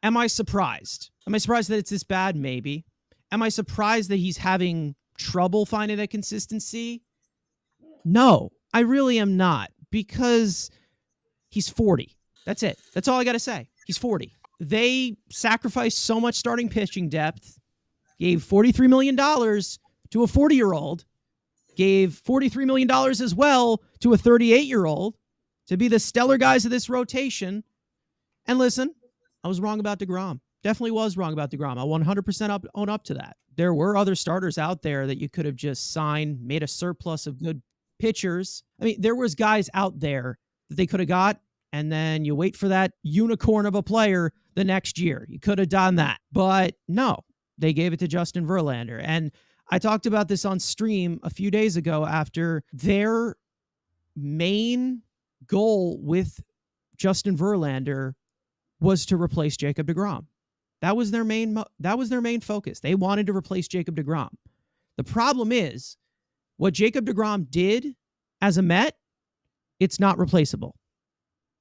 Am I surprised? Am I surprised that it's this bad? Maybe. Am I surprised that he's having trouble finding that consistency? No, I really am not, because he's 40. That's it. That's all I got to say. He's 40. They sacrificed so much starting pitching depth, gave $43 million to a 40-year-old, gave $43 million as well to a 38-year-old to be the stellar guys of this rotation. And listen, I was wrong about DeGrom. Definitely was wrong about DeGrom. I 100% own up to that. There were other starters out there that you could have just signed, made a surplus of good pitchers. I mean, there was guys out there that they could have got, and then you wait for that unicorn of a player the next year. You could have done that. But no, they gave it to Justin Verlander. And I talked about this on stream a few days ago after their main goal with Justin Verlander was to replace Jacob deGrom. That was their main focus. They wanted to replace Jacob deGrom. The problem is what Jacob deGrom did as a Met, it's not replaceable.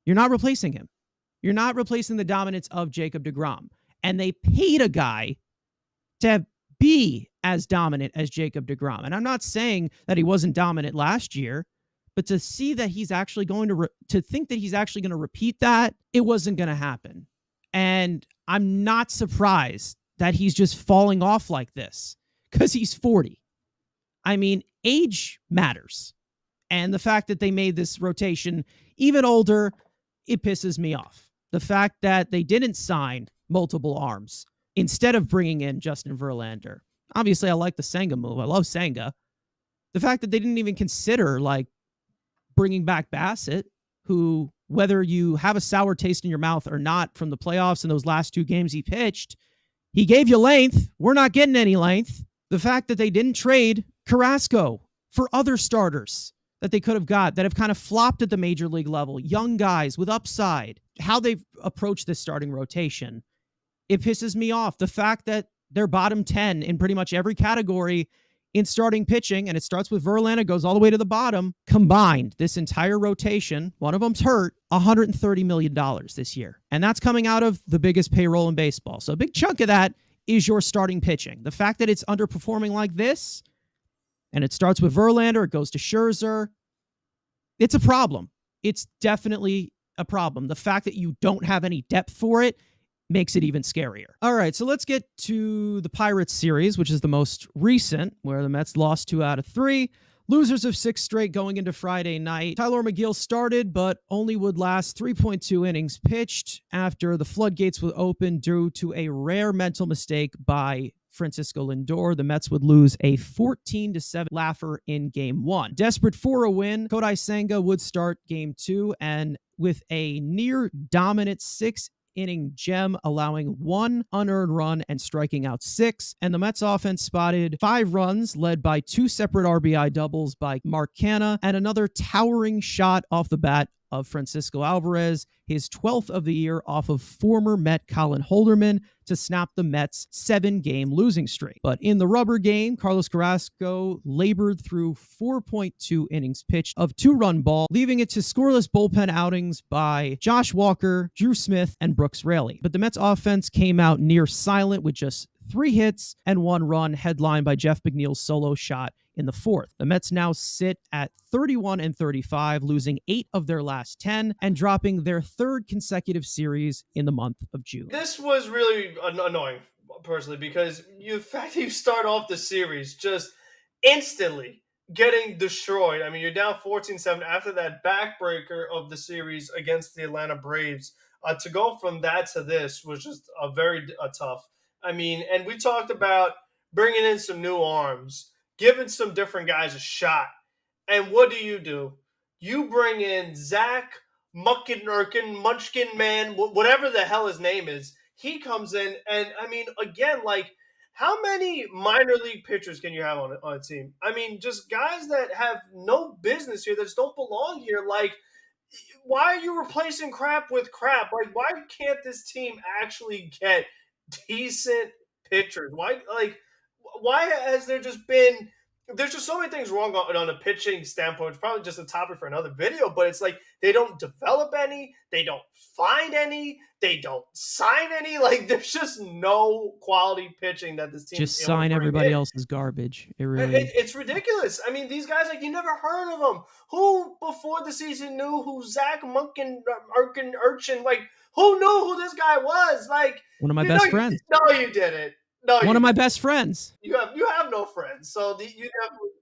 You're not replacing him. You're not replacing the dominance of Jacob deGrom. And they paid a guy to be as dominant as Jacob deGrom. And I'm not saying that he wasn't dominant last year, but to see that he's actually going to think that he's actually going to repeat that, it wasn't going to happen. And I'm not surprised that he's just falling off like this, because he's 40. I mean, age matters. And the fact that they made this rotation even older, it pisses me off. The fact that they didn't sign multiple arms instead of bringing in Justin Verlander. Obviously, I like the Senga move. I love Senga. The fact that they didn't even consider like bringing back Bassett, who, whether you have a sour taste in your mouth or not from the playoffs and those last 2 games he pitched, he gave you length. We're not getting any length. The fact that they didn't trade Carrasco for other starters that they could have got that have kind of flopped at the major league level, young guys with upside, how they've approached this starting rotation, it pisses me off. The fact that they're bottom 10 in pretty much every category in starting pitching, and it starts with Verlander, goes all the way to the bottom, combined, this entire rotation, one of them's hurt, $130 million this year. And that's coming out of the biggest payroll in baseball. So a big chunk of that is your starting pitching. The fact that it's underperforming like this, and it starts with Verlander, it goes to Scherzer, it's a problem. It's definitely a problem. The fact that you don't have any depth for it makes it even scarier. All right, so let's get to the Pirates series, which is the most recent, where the Mets lost 2 out of 3. Losers of 6 straight going into Friday night. Tyler McGill started, but only would last 3.2 innings pitched after the floodgates would open due to a rare mental mistake by Francisco Lindor. The Mets would lose a 14-7 laugher in Game 1. Desperate for a win, Kodai Senga would start Game 2, and with a near dominant 6-inning gem, allowing 1 unearned run and striking out 6. And the Mets offense spotted 5 runs, led by 2 separate RBI doubles by Mark Canha and another towering shot off the bat of Francisco Alvarez, his 12th of the year off of former Met Colin Holderman, to snap the Mets' 7-game losing streak. But in the rubber game, Carlos Carrasco labored through 4.2 innings pitched of 2-run ball, leaving it to scoreless bullpen outings by Josh Walker, Drew Smith, and Brooks Raley. But the Mets offense came out near silent with just 3 hits and 1 run, headlined by Jeff McNeil's solo shot in the 4th. The Mets now sit at 31-35, losing 8 of their last 10 and dropping their 3rd consecutive series in the month of June. This was really annoying, personally, because the fact that you start off the series just instantly getting destroyed. I mean, you're down 14-7 after that backbreaker of the series against the Atlanta Braves. To go from that to this was just a very tough. I mean, and we talked about bringing in some new arms, giving some different guys a shot. And what do? You bring in Zach Munchkin Man, whatever the hell his name is. He comes in, and I mean, again, like, how many minor league pitchers can you have on a team? I mean, just guys that have no business here, that just don't belong here. Like, why are you replacing crap with crap? Like, why can't this team actually get decent pitchers? Why has there just been – there's just so many things wrong on a pitching standpoint. It's probably just a topic for another video, but it's like they don't develop any, they don't find any, they don't sign any. Like, there's just no quality pitching that this team just sign everybody else's garbage. It's ridiculous. I mean, these guys, like, you never heard of them. Who before the season knew who Zach Urchin, like, who knew who this guy was? Like, one of my best friends. No, you didn't. No, one of my best friends. You have no friends. So you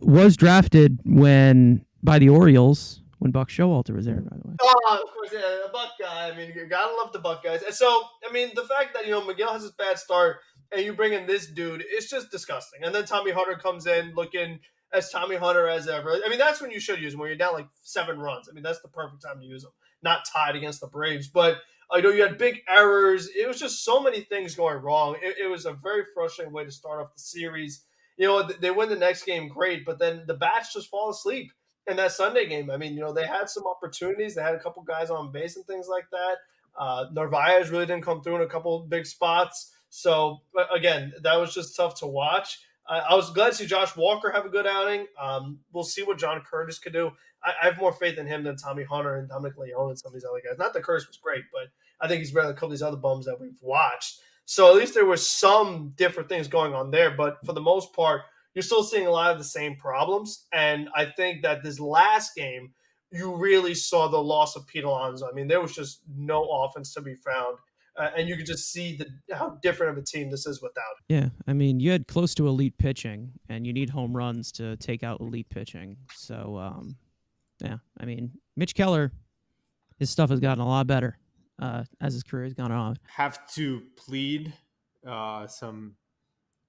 was drafted by the Orioles when Buck Showalter was there, by the way. Oh, of course, yeah, the Buck guy. I mean, you gotta love the Buck guys. And so, I mean, the fact that, Miguel has this bad start and you bring in this dude, it's just disgusting. And then Tommy Hunter comes in looking as Tommy Hunter as ever. I mean, that's when you should use him, when you're down like 7 runs. I mean, that's the perfect time to use him. Not tied against the Braves, but I know you had big errors. It was just so many things going wrong. It was a very frustrating way to start off the series. They win the next game, great, but then the bats just fall asleep in that Sunday game. I mean, they had some opportunities. They had a couple guys on base and things like that. Narvaez really didn't come through in a couple big spots. So, again, that was just tough to watch. I was glad to see Josh Walker have a good outing. We'll see what John Curtis could do. I have more faith in him than Tommy Hunter and Dominic Leone and some of these other guys. Not that Curtis was great, but I think he's better than a couple of these other bums that we've watched. So at least there was some different things going on there. But for the most part, you're still seeing a lot of the same problems. And I think that this last game, you really saw the loss of Pete Alonso. I mean, there was just no offense to be found. And you could just see how different of a team this is without it. Yeah, I mean, you had close to elite pitching, and you need home runs to take out elite pitching. So, yeah, I mean, Mitch Keller, his stuff has gotten a lot better as his career has gone on. Have to plead some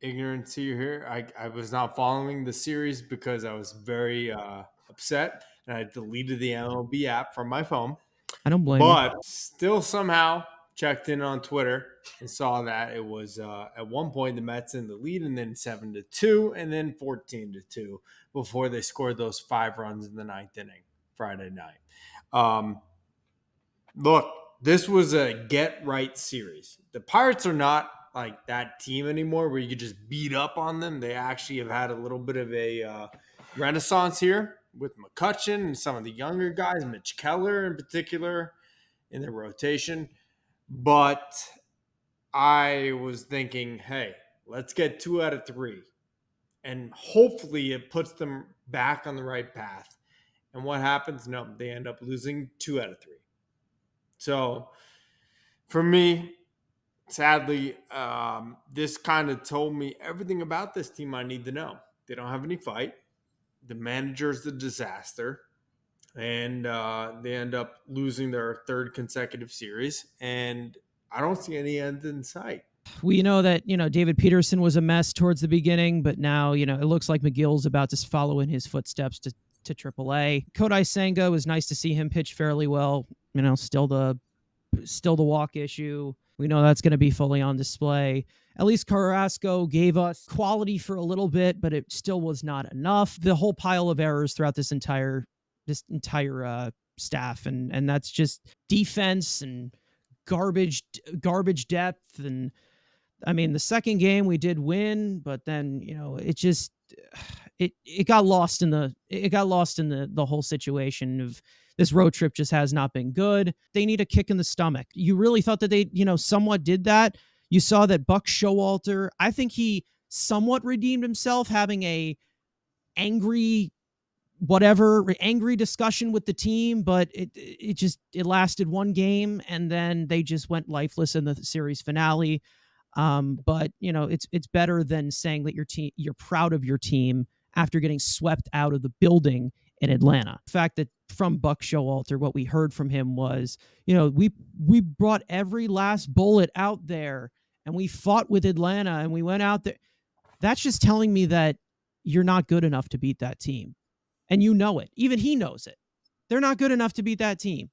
ignorance here. I was not following the series because I was very upset, and I deleted the MLB app from my phone. I don't blame you. But still somehow checked in on Twitter and saw that it was at one point the Mets in the lead, and then 7-2, and then 14-2 before they scored those 5 runs in the 9th inning Friday night. Look, this was a get right series. The Pirates are not like that team anymore where you could just beat up on them. They actually have had a little bit of a renaissance here with McCutchen and some of the younger guys, Mitch Keller in particular, in the rotation. But I was thinking, hey, let's get 2 out of 3. And hopefully it puts them back on the right path. And what happens? No, they end up losing 2 out of 3. So for me, sadly, this kind of told me everything about this team I need to know. They don't have any fight. The manager's a disaster. And they end up losing their 3rd consecutive series. And I don't see any end in sight. We know that, David Peterson was a mess towards the beginning, but now, it looks like McGill's about to follow in his footsteps to AAA. Kodai Senga, was nice to see him pitch fairly well. Still the walk issue. We know that's going to be fully on display. At least Carrasco gave us quality for a little bit, but it still was not enough. The whole pile of errors throughout this entire staff, and that's just defense and garbage depth. And I mean, the second game we did win, but then it got lost in the whole situation of this road trip just has not been good. They need a kick in the stomach. You really thought that they, somewhat did that. You saw that Buck Showalter, I think he somewhat redeemed himself, having a angry discussion with the team, but it lasted one game, and then they just went lifeless in the series finale. But it's better than saying that you're proud of your team after getting swept out of the building in Atlanta. The fact that from Buck Showalter, what we heard from him was, we brought every last bullet out there and we fought with Atlanta and we went out there. That's just telling me that you're not good enough to beat that team. And you know it. Even he knows it. They're not good enough to beat that team.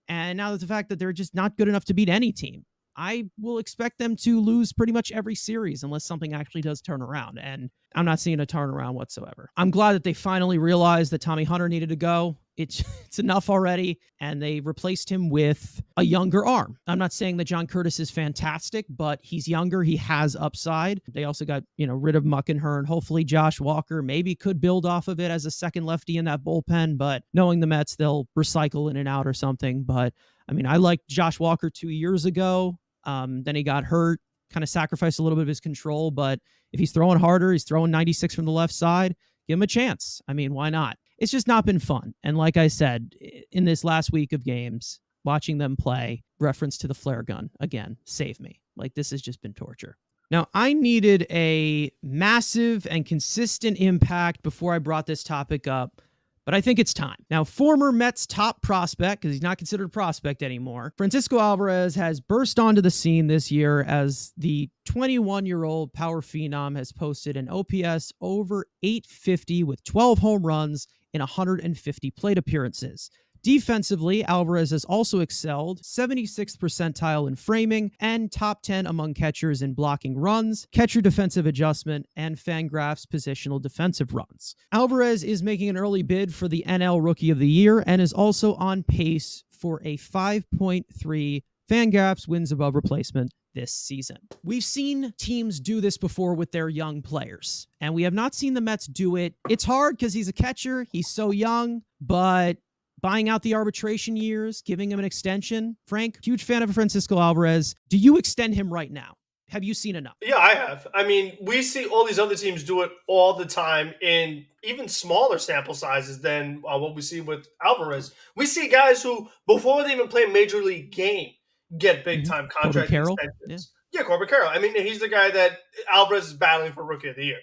And now there's the fact that they're just not good enough to beat any team. I will expect them to lose pretty much every series unless something actually does turn around. And I'm not seeing a turnaround whatsoever. I'm glad that they finally realized that Tommy Hunter needed to go. It's enough already. And they replaced him with a younger arm. I'm not saying that John Curtis is fantastic, but he's younger. He has upside. They also got, rid of Muckenhirn. Hopefully Josh Walker maybe could build off of it as a second lefty in that bullpen. But knowing the Mets, they'll recycle in and out or something. But I mean, I liked Josh Walker 2 years ago. Then he got hurt, kind of sacrificed a little bit of his control. But if he's throwing harder, he's throwing 96 from the left side, give him a chance. I mean, why not? It's just not been fun. And like I said, in this last week of games, watching them play, reference to the flare gun, again, save me. Like, this has just been torture. Now, I needed a massive and consistent impact before I brought this topic up, but I think it's time. Now, former Mets top prospect, because he's not considered a prospect anymore, Francisco Alvarez has burst onto the scene this year as the 21-year-old power phenom has posted an OPS over 850 with 12 home runs in 150 plate appearances. Defensively, Alvarez has also excelled 76th percentile in framing and top 10 among catchers in blocking runs, catcher defensive adjustment, and Fangraphs positional defensive runs. Alvarez is making an early bid for the NL Rookie of the Year and is also on pace for a 5.3 Fangraphs wins above replacement this season. We've seen teams do this before with their young players, and we have not seen the Mets do it. It's hard because he's a catcher, he's so young, but buying out the arbitration years, giving him an extension. Frank, huge fan of Francisco Alvarez. Do you extend him right now? Have you seen enough? Yeah, I have. I mean, we see all these other teams do it all the time in even smaller sample sizes than what we see with Alvarez. We see guys who, before they even play a major league game, get big-time contract extensions. Yeah, Corbin Carroll. I mean, he's the guy that Alvarez is battling for Rookie of the Year.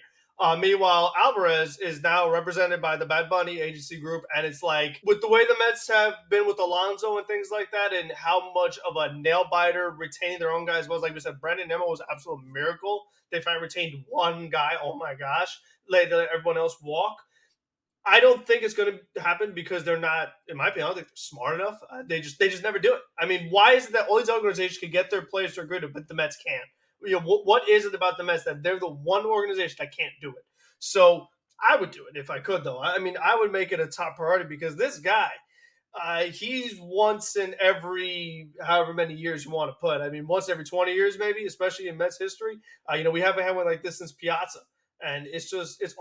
Meanwhile, Alvarez is now represented by the Bad Bunny agency group, and it's like with the way the Mets have been with Alonso and things like that, and how much of a nail biter retaining their own guys was. Like we said, Brandon Nimmo was an absolute miracle. They finally retained one guy. Oh my gosh, let everyone else walk. I don't think it's going to happen because they're not, in my opinion, I don't think they're smart enough. They just never do it. I mean, why is it that all these organizations can get their players to agree to, but the Mets can't? What is it about the Mets that they're the one organization that can't do it? So I would do it if I could, though. I mean, I would make it a top priority because this guy, he's once in every however many years you want to put. I mean, once every 20 years, maybe, especially in Mets history. We haven't had one like this since Piazza. And it's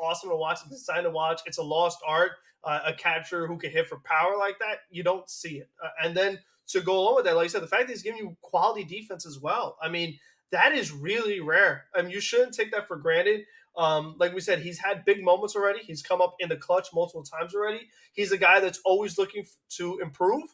awesome to watch. It's exciting to watch. It's a lost art. A catcher who can hit for power like that, you don't see it. And then to go along with that, like I said, the fact that he's giving you quality defense as well. I mean, that is really rare. I mean, you shouldn't take that for granted. Like we said, he's had big moments already. He's come up in the clutch multiple times already. He's a guy that's always looking to improve.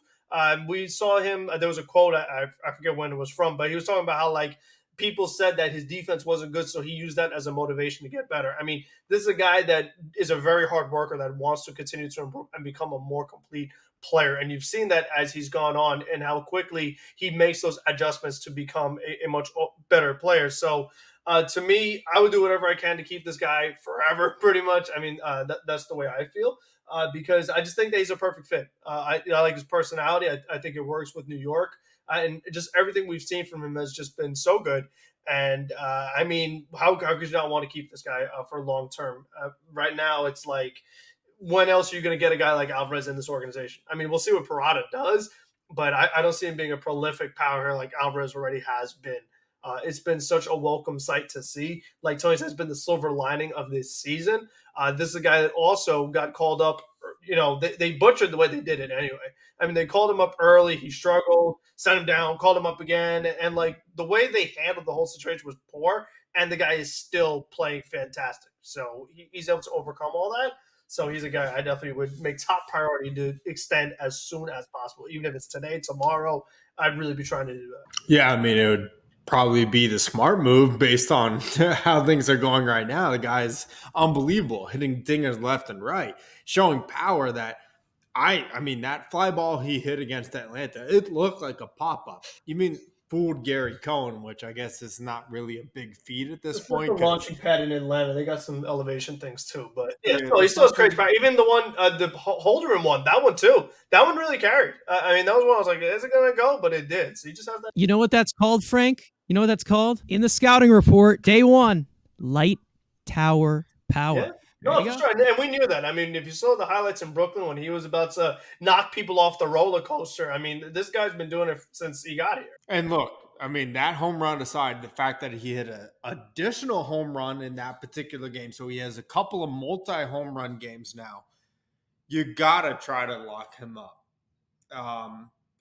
We saw him. There was a quote. I forget when it was from, but he was talking about how like people said that his defense wasn't good, so he used that as a motivation to get better. I mean, this is a guy that is a very hard worker that wants to continue to improve and become a more complete player. And you've seen that as he's gone on and how quickly he makes those adjustments to become a much better player. So to me, I would do whatever I can to keep this guy forever, pretty much. I mean, that's the way I feel. Because I just think that he's a perfect fit. I like his personality. I think it works with New York. And just everything we've seen from him has just been so good. And I mean, how could you not want to keep this guy for long term? Right now, it's like, when else are you going to get a guy like Alvarez in this organization? I mean, we'll see what Parada does, but I don't see him being a prolific power here like Alvarez already has been. It's been such a welcome sight to see. Like Tony said, it's been the silver lining of this season. This is a guy that also got called up. They butchered the way they did it anyway. I mean, they called him up early. He struggled, sent him down, called him up again. And like the way they handled the whole situation was poor. And the guy is still playing fantastic. So he's able to overcome all that. So he's a guy I definitely would make top priority to extend as soon as possible. Even if it's today, tomorrow, I'd really be trying to do that. Yeah, I mean, it would probably be the smart move based on how things are going right now. The guy's unbelievable, hitting dingers left and right, showing power that I mean, that fly ball he hit against Atlanta, it looked like a pop-up. You mean fooled Gary Cohen, which I guess is not really a big feat at this point. Like the launching pad in Atlanta, they got some elevation things too, but yeah, he still has crazy power. Even the one, the Holderman one, that one too, that one really carried. I mean, that was one I was like, is it gonna go? But it did. So he just has that. You know what that's called, Frank? You know what that's called? In the scouting report, day one, light tower power. Yeah. No, for sure. And we knew that. I mean, if you saw the highlights in Brooklyn when he was about to knock people off the roller coaster, I mean, this guy's been doing it since he got here. And look, I mean, that home run aside, the fact that he hit an additional home run in that particular game, so he has a couple of multi-home run games now, you got to try to lock him up.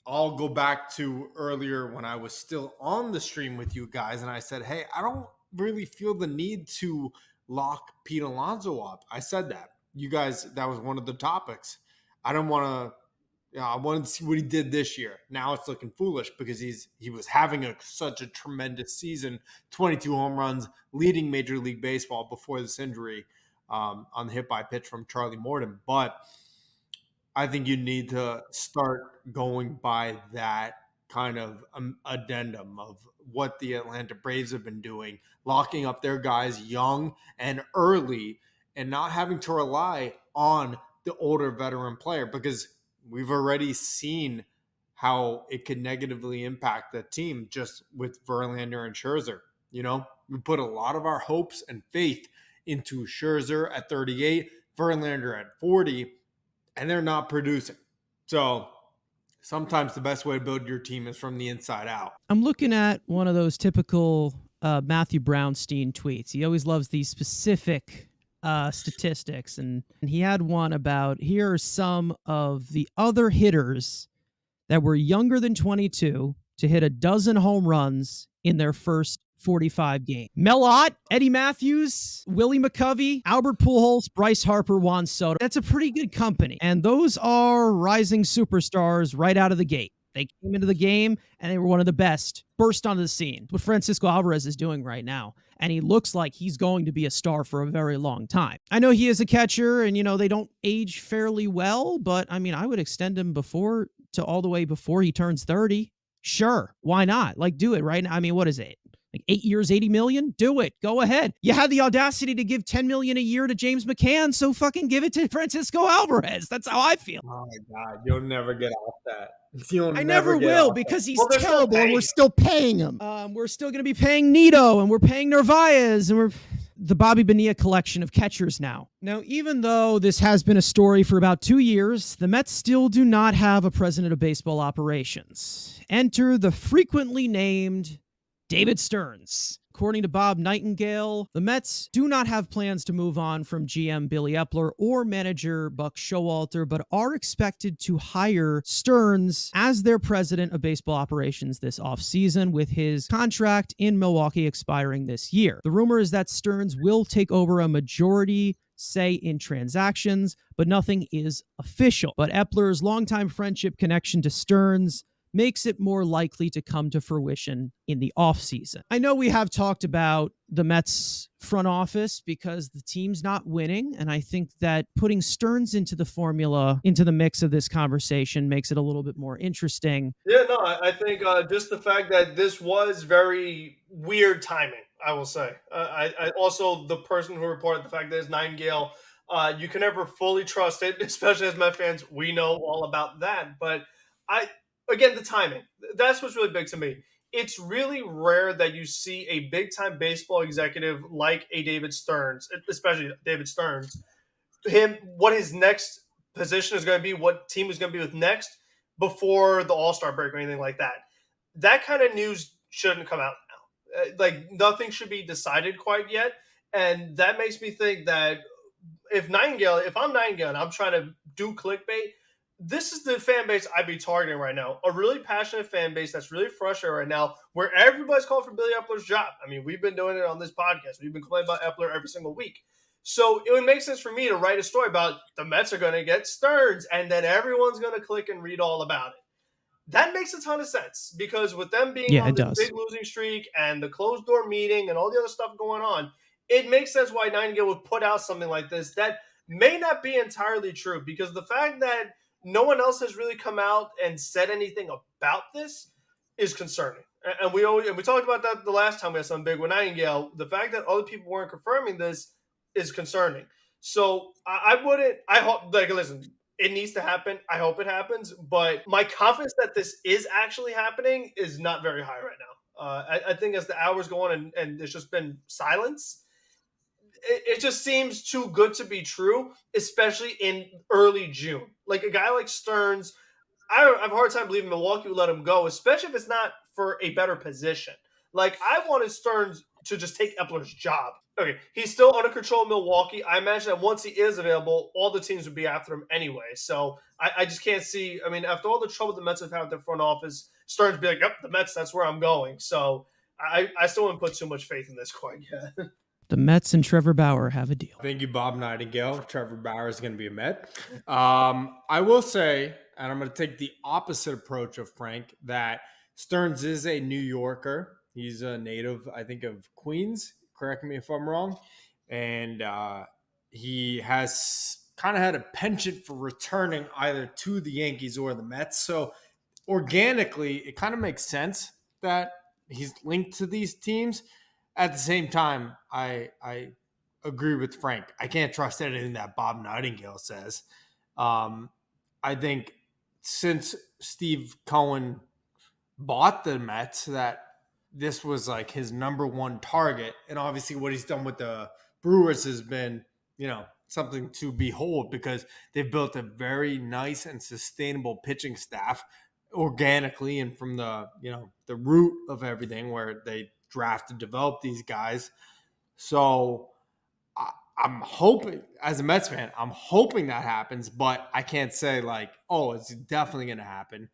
I'll go back to earlier when I was still on the stream with you guys, and I said, hey, I don't really feel the need to lock Pete Alonso up. I said that. You guys, that was one of the topics. I don't want to, I wanted to see what he did this year. Now it's looking foolish because he was having such a tremendous season, 22 home runs, leading Major League Baseball before this injury on the hit by pitch from Charlie Morton. But I think you need to start going by that kind of addendum of what the Atlanta Braves have been doing, locking up their guys young and early and not having to rely on the older veteran player, because we've already seen how it could negatively impact the team just with Verlander and Scherzer. You know, we put a lot of our hopes and faith into Scherzer at 38, Verlander at 40, and they're not producing. So sometimes the best way to build your team is from the inside out. I'm looking at one of those typical Matthew Brownstein tweets. He always loves these specific statistics, and he had one about, here are some of the other hitters that were younger than 22 to hit a dozen home runs in their first 45 games. Mel Ott, Eddie Matthews, Willie McCovey, Albert Pujols, Bryce Harper, Juan Soto. That's a pretty good company. And those are rising superstars right out of the gate. They came into the game and they were one of the best, burst onto the scene. What Francisco Alvarez is doing right now. and he looks like he's going to be a star for a very long time. I know he is a catcher, and they don't age fairly well, but I mean, I would extend him all the way before he turns 30. Sure, why not? Like, do it right now. I mean, what is it? Like 8 years, 80 million? Do it. Go ahead. You had the audacity to give 10 million a year to James McCann, so fucking give it to Francisco Alvarez. That's how I feel. Oh my God, you'll never get off that. I never will, because he's they're still terrible and paying we're him. still paying him. We're still going to be paying Nito, and we're paying Narvaez, and we're the Bobby Bonilla collection of catchers now. Now, even though this has been a story for about 2 years, the Mets still do not have a president of baseball operations. Enter the frequently named David Stearns. According to Bob Nightingale, the Mets do not have plans to move on from GM Billy Epler or manager Buck Showalter, but are expected to hire Stearns as their president of baseball operations this offseason, with his contract in Milwaukee expiring this year. The rumor is that Stearns will take over a majority say in transactions, but nothing is official. But Epler's longtime friendship connection to Stearns makes it more likely to come to fruition in the offseason. I know we have talked about the Mets front office because the team's not winning, and I think that putting Stearns into the mix of this conversation makes it a little bit more interesting. Yeah, no, I think just the fact that this was very weird timing, I will say. I also, the person who reported the fact that it's Nightingale, you can never fully trust it, especially as Met fans. We know all about that. But again, the timing, that's what's really big to me. It's really rare that you see a big-time baseball executive like a David Stearns, especially David Stearns, what his next position is going to be, what team is going to be with next before the All-Star break or anything like that. That kind of news shouldn't come out now. Like, nothing should be decided quite yet. And that makes me think that if I'm Nightingale and I'm trying to do clickbait, this is the fan base I'd be targeting right now. A really passionate fan base that's really frustrated right now, where everybody's calling for Billy Epler's job. I mean, we've been doing it on this podcast. We've been complaining about Epler every single week. So it would make sense for me to write a story about the Mets are going to get Stearns, and then everyone's going to click and read all about it. That makes a ton of sense, because with them being on this big losing streak and the closed door meeting and all the other stuff going on, it makes sense why Nightingale would put out something like this that may not be entirely true, because the fact that no one else has really come out and said anything about this is concerning. And we talked about that the last time we had something big with Nightingale. The fact that other people weren't confirming this is concerning. So listen, it needs to happen. I hope it happens. But my confidence that this is actually happening is not very high right now. I think as the hours go on and there's just been silence, it just seems too good to be true, especially in early June. Like a guy like Stearns, I have a hard time believing Milwaukee would let him go, especially if it's not for a better position. Like, I wanted Stearns to just take Epler's job. Okay, he's still under control of Milwaukee. I imagine that once he is available, all the teams would be after him anyway. So I just can't see. I mean, after all the trouble the Mets have had with their front office, Stearns be like, yep, the Mets, that's where I'm going. So I still wouldn't put too much faith in this quite yet. The Mets and Trevor Bauer have a deal. Thank you, Bob Nightingale. Trevor Bauer is going to be a Met. I will say, and I'm going to take the opposite approach of Frank, that Stearns is a New Yorker. He's a native, I think, of Queens. Correct me if I'm wrong. And he has kind of had a penchant for returning either to the Yankees or the Mets. So organically, it kind of makes sense that he's linked to these teams. At the same time, I agree with Frank. I can't trust anything that Bob Nightingale says. I think since Steve Cohen bought the Mets, that this was like his number one target. And obviously what he's done with the Brewers has been, something to behold, because they've built a very nice and sustainable pitching staff organically and from the root of everything, where they draft and develop these guys. So I'm hoping, as a Mets fan, I'm hoping that happens, but I can't say it's definitely going to happen.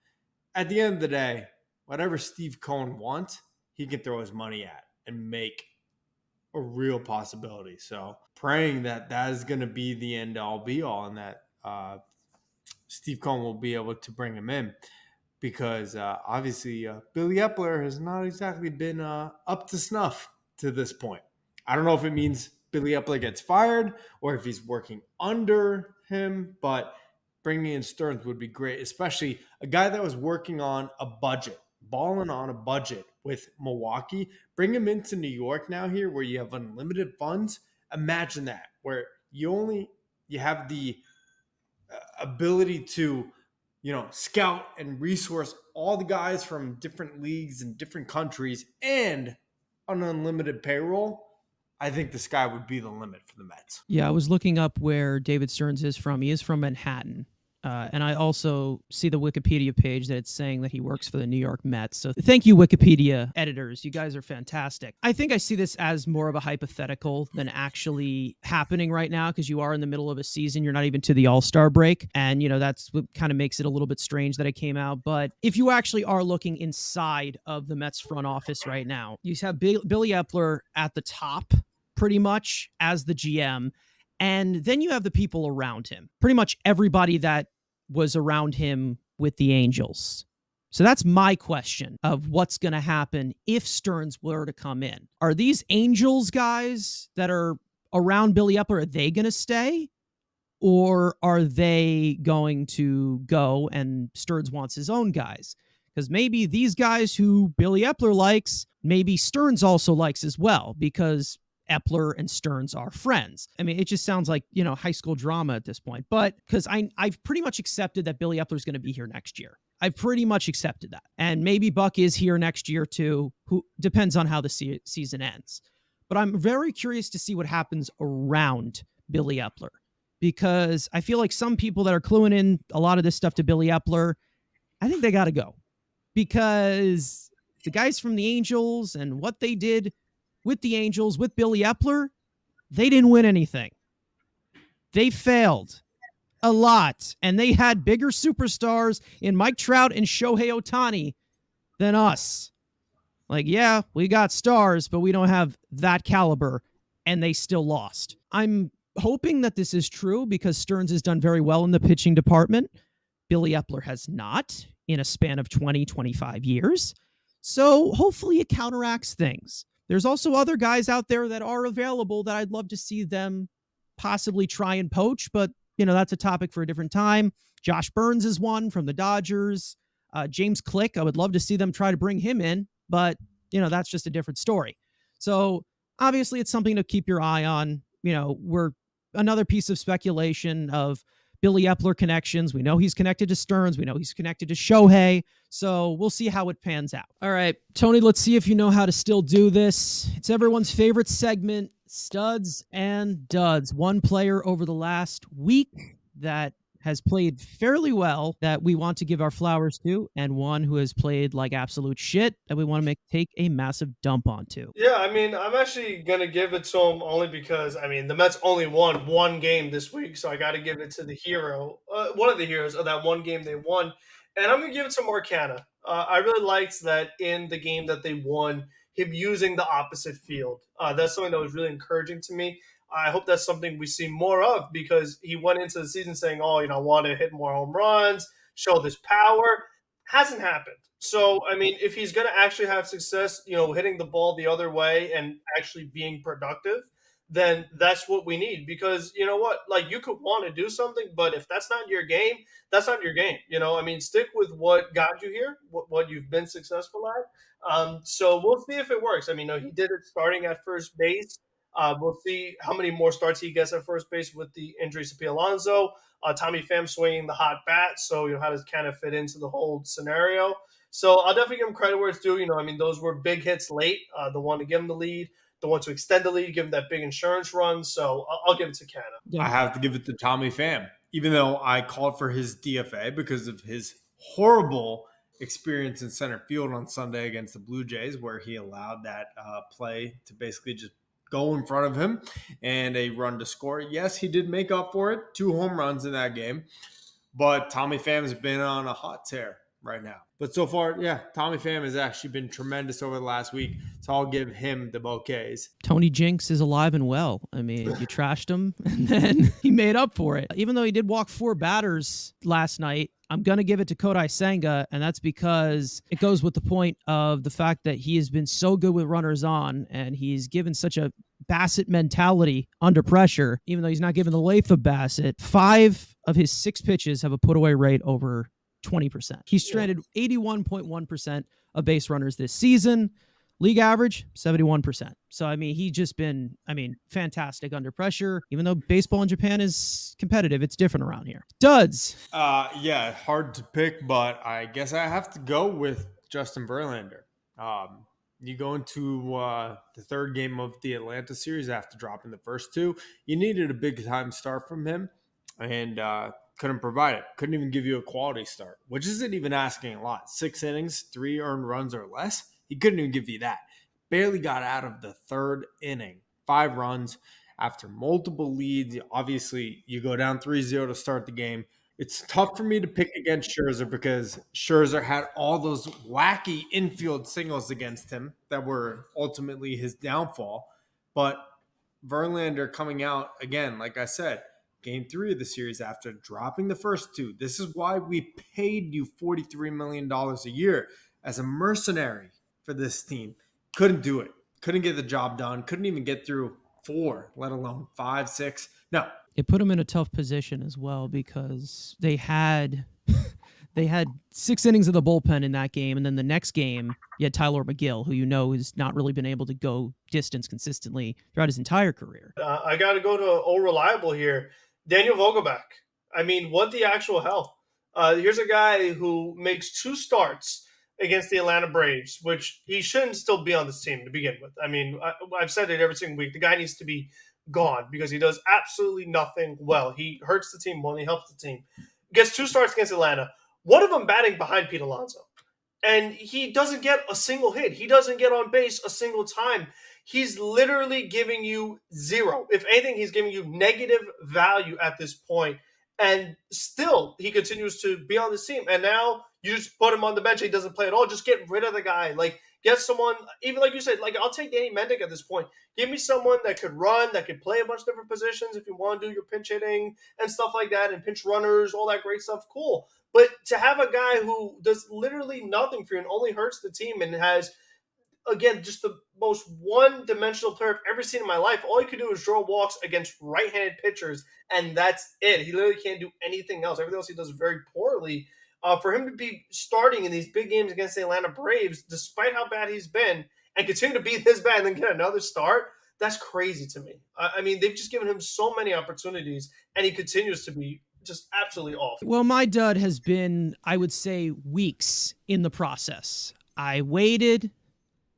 At the end of the day, whatever Steve Cohen wants, he can throw his money at and make a real possibility. So praying that is going to be the end all be all, and that Steve Cohen will be able to bring him in, because obviously Billy Epler has not exactly been up to snuff to this point. I don't know if it means Billy Epler gets fired or if he's working under him, but bringing in Stearns would be great, especially a guy that was working on a budget, balling on a budget with Milwaukee. Bring him into New York now here where you have unlimited funds. Imagine that, where you have the ability to, scout and resource all the guys from different leagues and different countries and an unlimited payroll. I think the sky would be the limit for the Mets. Yeah, I was looking up where David Stearns is from. He is from Manhattan. And I also see the Wikipedia page that it's saying that he works for the New York Mets. So thank you, Wikipedia editors. You guys are fantastic. I think I see this as more of a hypothetical than actually happening right now because you are in the middle of a season. You're not even to the All-Star break. And, that's what kind of makes it a little bit strange that it came out. But if you actually are looking inside of the Mets front office right now, you have Billy Epler at the top pretty much as the GM. And then you have the people around him, pretty much everybody that was around him with the Angels. So that's my question of what's going to happen if Stearns were to come in. Are these Angels guys that are around Billy Epler, are they going to stay? Or are they going to go and Stearns wants his own guys? Because maybe these guys who Billy Epler likes, maybe Stearns also likes as well, because Epler and Stearns are friends. I mean, it just sounds like, high school drama at this point. But because I've pretty much accepted that Billy Epler is going to be here next year. I've pretty much accepted that. And maybe Buck is here next year too, who depends on how the season ends. But I'm very curious to see what happens around Billy Epler, because I feel like some people that are cluing in a lot of this stuff to Billy Epler, I think they got to go, because the guys from the Angels and what they did with the Angels, with Billy Epler, they didn't win anything. They failed a lot, and they had bigger superstars in Mike Trout and Shohei Ohtani than us. Like, yeah, we got stars, but we don't have that caliber, and they still lost. I'm hoping that this is true because Stearns has done very well in the pitching department. Billy Epler has not in a span of 20, 25 years. So hopefully it counteracts things. There's also other guys out there that are available that I'd love to see them possibly try and poach, but, that's a topic for a different time. Josh Burns is one from the Dodgers. James Click, I would love to see them try to bring him in, but, that's just a different story. So obviously it's something to keep your eye on. We're another piece of speculation of Billy Epler connections. We know he's connected to Stearns. We know he's connected to Shohei. So we'll see how it pans out. All right, Tony, let's see if you know how to still do this. It's everyone's favorite segment, Studs and Duds. One player over the last week that has played fairly well that we want to give our flowers to, and one who has played like absolute shit that we want to take a massive dump onto. Yeah, I'm actually going to give it to him only because, the Mets only won one game this week, so I got to give it to the hero, one of the heroes of that one game they won, and I'm going to give it to Marcana. I really liked that in the game that they won, him using the opposite field. That's something that was really encouraging to me. I hope that's something we see more of, because he went into the season saying, I want to hit more home runs, show this power. Hasn't happened. So, if he's going to actually have success, hitting the ball the other way and actually being productive, then that's what we need. Because you know what? Like, you could want to do something, but if that's not your game, that's not your game. Stick with what got you here, what you've been successful at. So we'll see if it works. He did it starting at first base. We'll see how many more starts he gets at first base with the injuries to P. Alonso. Tommy Pham swinging the hot bat. So, how does kind of fit into the whole scenario? So I'll definitely give him credit where it's due. Those were big hits late. The one to give him the lead, the one to extend the lead, give him that big insurance run. So I'll give it to Canna. Yeah. I have to give it to Tommy Pham, even though I called for his DFA because of his horrible experience in center field on Sunday against the Blue Jays, where he allowed that play to basically just go in front of him and a run to score. Yes, he did make up for it. 2 home runs in that game. But Tommy Pham has been on a hot tear right now. But so far, yeah, Tommy Pham has actually been tremendous over the last week. So I'll give him the bouquets. Tony Jinx is alive and well. You trashed him and then he made up for it. Even though he did walk 4 batters last night, I'm going to give it to Kodai Senga, and that's because it goes with the point of the fact that he has been so good with runners on, and he's given such a Bassett mentality under pressure, even though he's not given the length of Bassett. 5 of his 6 pitches have a put away rate over 20%. He's stranded 81.1% of base runners this season. League average, 71%. So, I mean, he's just been, fantastic under pressure. Even though baseball in Japan is competitive, it's different around here. Duds. Yeah, hard to pick, but I guess I have to go with Justin Verlander. You go into the third game of the Atlanta series after dropping the first 2. You needed a big-time start from him, and couldn't provide it. Couldn't even give you a quality start, which isn't even asking a lot. 6 innings, 3 earned runs or less. He couldn't even give you that. Barely got out of the third inning. 5 runs after multiple leads. Obviously, you go down 3-0 to start the game. It's tough for me to pick against Scherzer because Scherzer had all those wacky infield singles against him that were ultimately his downfall. But Verlander coming out, again, like I said, game 3 of the series after dropping the first 2. This is why we paid you $43 million a year as a mercenary for this team. Couldn't do it. Couldn't get the job done. Couldn't even get through 4, let alone 5, 6. No. It put him in a tough position as well because they had 6 innings of the bullpen in that game, and then the next game you had Tyler McGill, who has not really been able to go distance consistently throughout his entire career. I got to go to old reliable here, Daniel Vogelbach. I mean, what the actual hell? Here's a guy who makes 2 starts against the Atlanta Braves, which he shouldn't still be on this team to begin with. I mean, I've said it every single week. The guy needs to be gone because he does absolutely nothing well. He hurts the team more than he helps the team. Gets 2 starts against Atlanta. One of them batting behind Pete Alonso. And he doesn't get a single hit. He doesn't get on base a single time. He's literally giving you 0. If anything, he's giving you negative value at this point. And still, he continues to be on this team. And now you just put him on the bench. He doesn't play at all. Just get rid of the guy. Like, get someone, even like you said, like, I'll take Danny Mendick at this point. Give me someone that could run, that could play a bunch of different positions if you want to do your pinch hitting and stuff like that, and pinch runners, all that great stuff, cool. But to have a guy who does literally nothing for you and only hurts the team and has, again, just the most one-dimensional player I've ever seen in my life. All he could do is draw walks against right-handed pitchers, and that's it. He literally can't do anything else. Everything else he does very poorly. For him to be starting in these big games against the Atlanta Braves, despite how bad he's been, and continue to be this bad and then get another start, that's crazy to me. I mean, they've just given him so many opportunities, and he continues to be just absolutely awful. Well, my dud has been, I would say, weeks in the process. I waited,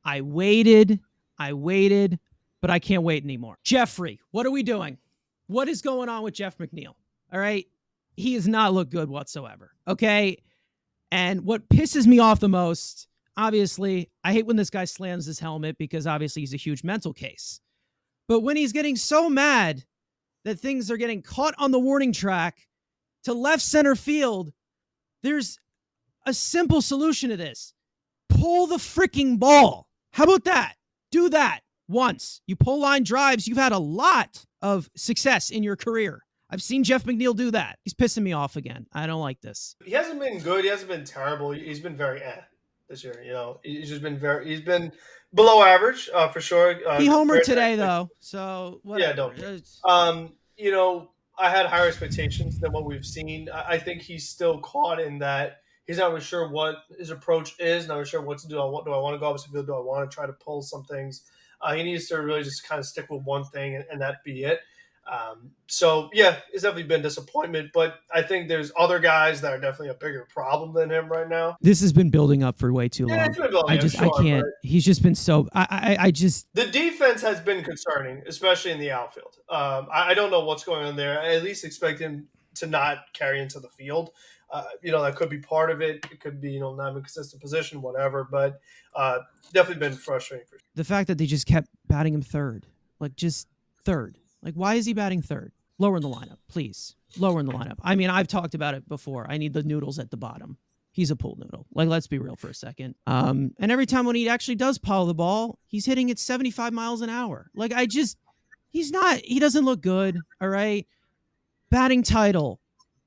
but I can't wait anymore. Jeffrey, what are we doing? What is going on with Jeff McNeil? All right. He has not looked good whatsoever. Okay. And what pisses me off the most, obviously, I hate when this guy slams his helmet because obviously he's a huge mental case. But when he's getting so mad that things are getting caught on the warning track to left center field, there's a simple solution to this. Pull the freaking ball. How about that? Do that once. You pull line drives. You've had a lot of success in your career. I've seen Jeff McNeil do that. He's pissing me off again. I don't like this. He hasn't been good. He hasn't been terrible. He's been very this year. He's been below average for sure. He homered today though, so whatever. Yeah, don't. I had higher expectations than what we've seen. I think he's still caught in that he's not really sure what his approach is, not really sure what to do. Do I want to go opposite field? Do I want to try to pull some things? He needs to really just kind of stick with one thing and that be it. It's definitely been disappointment, but I think there's other guys that are definitely a bigger problem than him right now. This has been building up for way too long. It's been building I can't. He's just been so. The defense has been concerning, especially in the outfield. I don't know what's going on there. I at least expect him to not carry into the field. That could be part of it. It could be, not in a consistent position, whatever. But definitely been frustrating for sure. The fact that they just kept batting him third, just third. Why is he batting third? Lower in the lineup, please. Lower in the lineup. I mean, I've talked about it before. I need the noodles at the bottom. He's a pool noodle. Let's be real for a second. And every time when he actually does pile the ball, he's hitting it 75 miles an hour. He doesn't look good. All right. Batting title.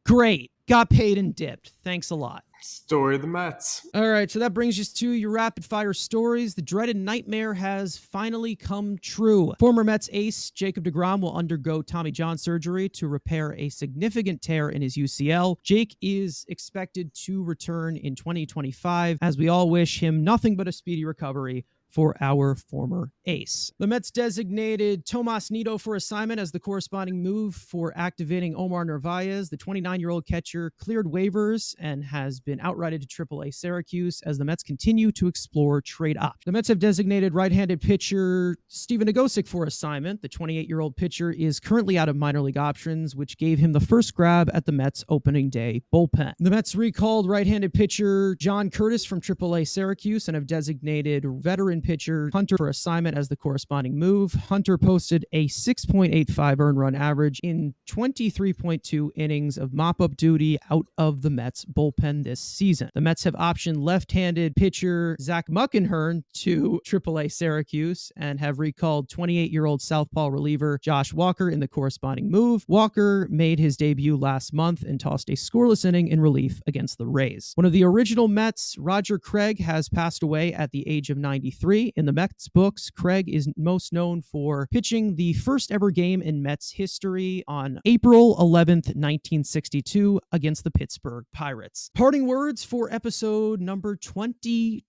Great. Got paid and dipped. Thanks a lot. Story of the Mets. All right, so that brings us to your rapid fire stories. The dreaded nightmare has finally come true. Former Mets ace Jacob deGrom will undergo Tommy John surgery to repair a significant tear in his UCL. Jake is expected to return in 2025, as we all wish him nothing but a speedy recovery for our former ace. The Mets designated Tomas Nido for assignment as the corresponding move for activating Omar Narvaez. The 29-year-old catcher cleared waivers and has been outrighted to AAA Syracuse as the Mets continue to explore trade options. The Mets have designated right-handed pitcher Steven Nagosic for assignment. The 28-year-old pitcher is currently out of minor league options, which gave him the first grab at the Mets opening day bullpen. The Mets recalled right-handed pitcher John Curtis from AAA Syracuse and have designated veteran pitcher Hunter for assignment as the corresponding move. Hunter posted a 6.85 earned run average in 23.2 innings of mop-up duty out of the Mets bullpen this season. The Mets have optioned left-handed pitcher Zach Muckenhirn to AAA Syracuse and have recalled 28-year-old southpaw reliever Josh Walker in the corresponding move. Walker made his debut last month and tossed a scoreless inning in relief against the Rays. One of the original Mets, Roger Craig, has passed away at the age of 93. In the Mets books, Craig is most known for pitching the first ever game in Mets history on April 11th, 1962 against the Pittsburgh Pirates. Parting words for episode number 22.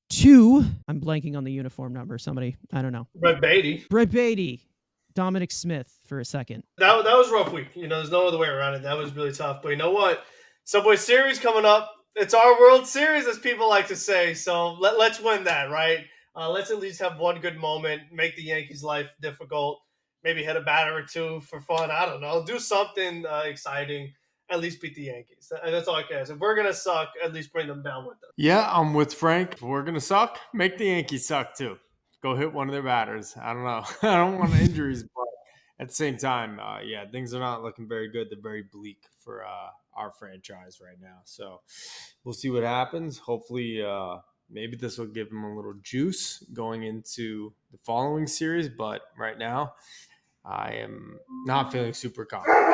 I'm blanking on the uniform number. Somebody, I don't know. Brett Beatty. Brett Beatty. Dominic Smith for a second. That was a rough week. There's no other way around it. That was really tough. But you know what? Subway Series coming up. It's our World Series, as people like to say. So let's win that, right? Let's at least have one good moment, make the Yankees' life difficult, maybe hit a batter or two for fun. I don't know. Do something exciting. At least beat the Yankees. That's all I can ask. If we're going to suck, at least bring them down with them. Yeah, I'm with Frank. If we're going to suck, make the Yankees suck too. Go hit one of their batters. I don't know. I don't want injuries, but at the same time, things are not looking very good. They're very bleak for our franchise right now. So we'll see what happens. Hopefully, maybe this will give him a little juice going into the following series. But right now, I am not feeling super confident.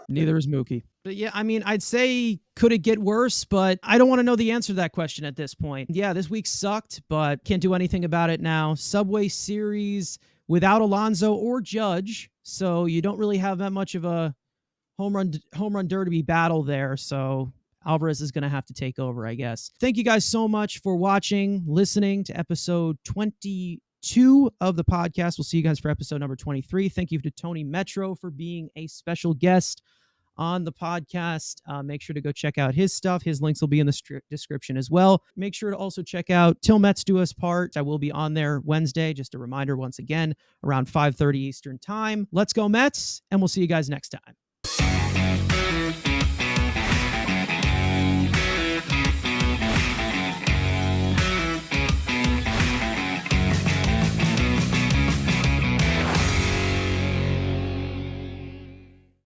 Neither is Mookie. But yeah, I mean, I'd say, could it get worse? But I don't want to know the answer to that question at this point. Yeah, this week sucked, but can't do anything about it now. Subway Series without Alonso or Judge, so you don't really have that much of a home run derby battle there. So Alvarez is going to have to take over, I guess. Thank you guys so much for watching, listening to episode 22 of the podcast. We'll see you guys for episode number 23. Thank you to TonyMetro for being a special guest on the podcast. Make sure to go check out his stuff. His links will be in the description as well. Make sure to also check out Till Mets Do Us Part. I will be on there Wednesday. Just a reminder once again, around 5:30 Eastern time. Let's go Mets, and we'll see you guys next time.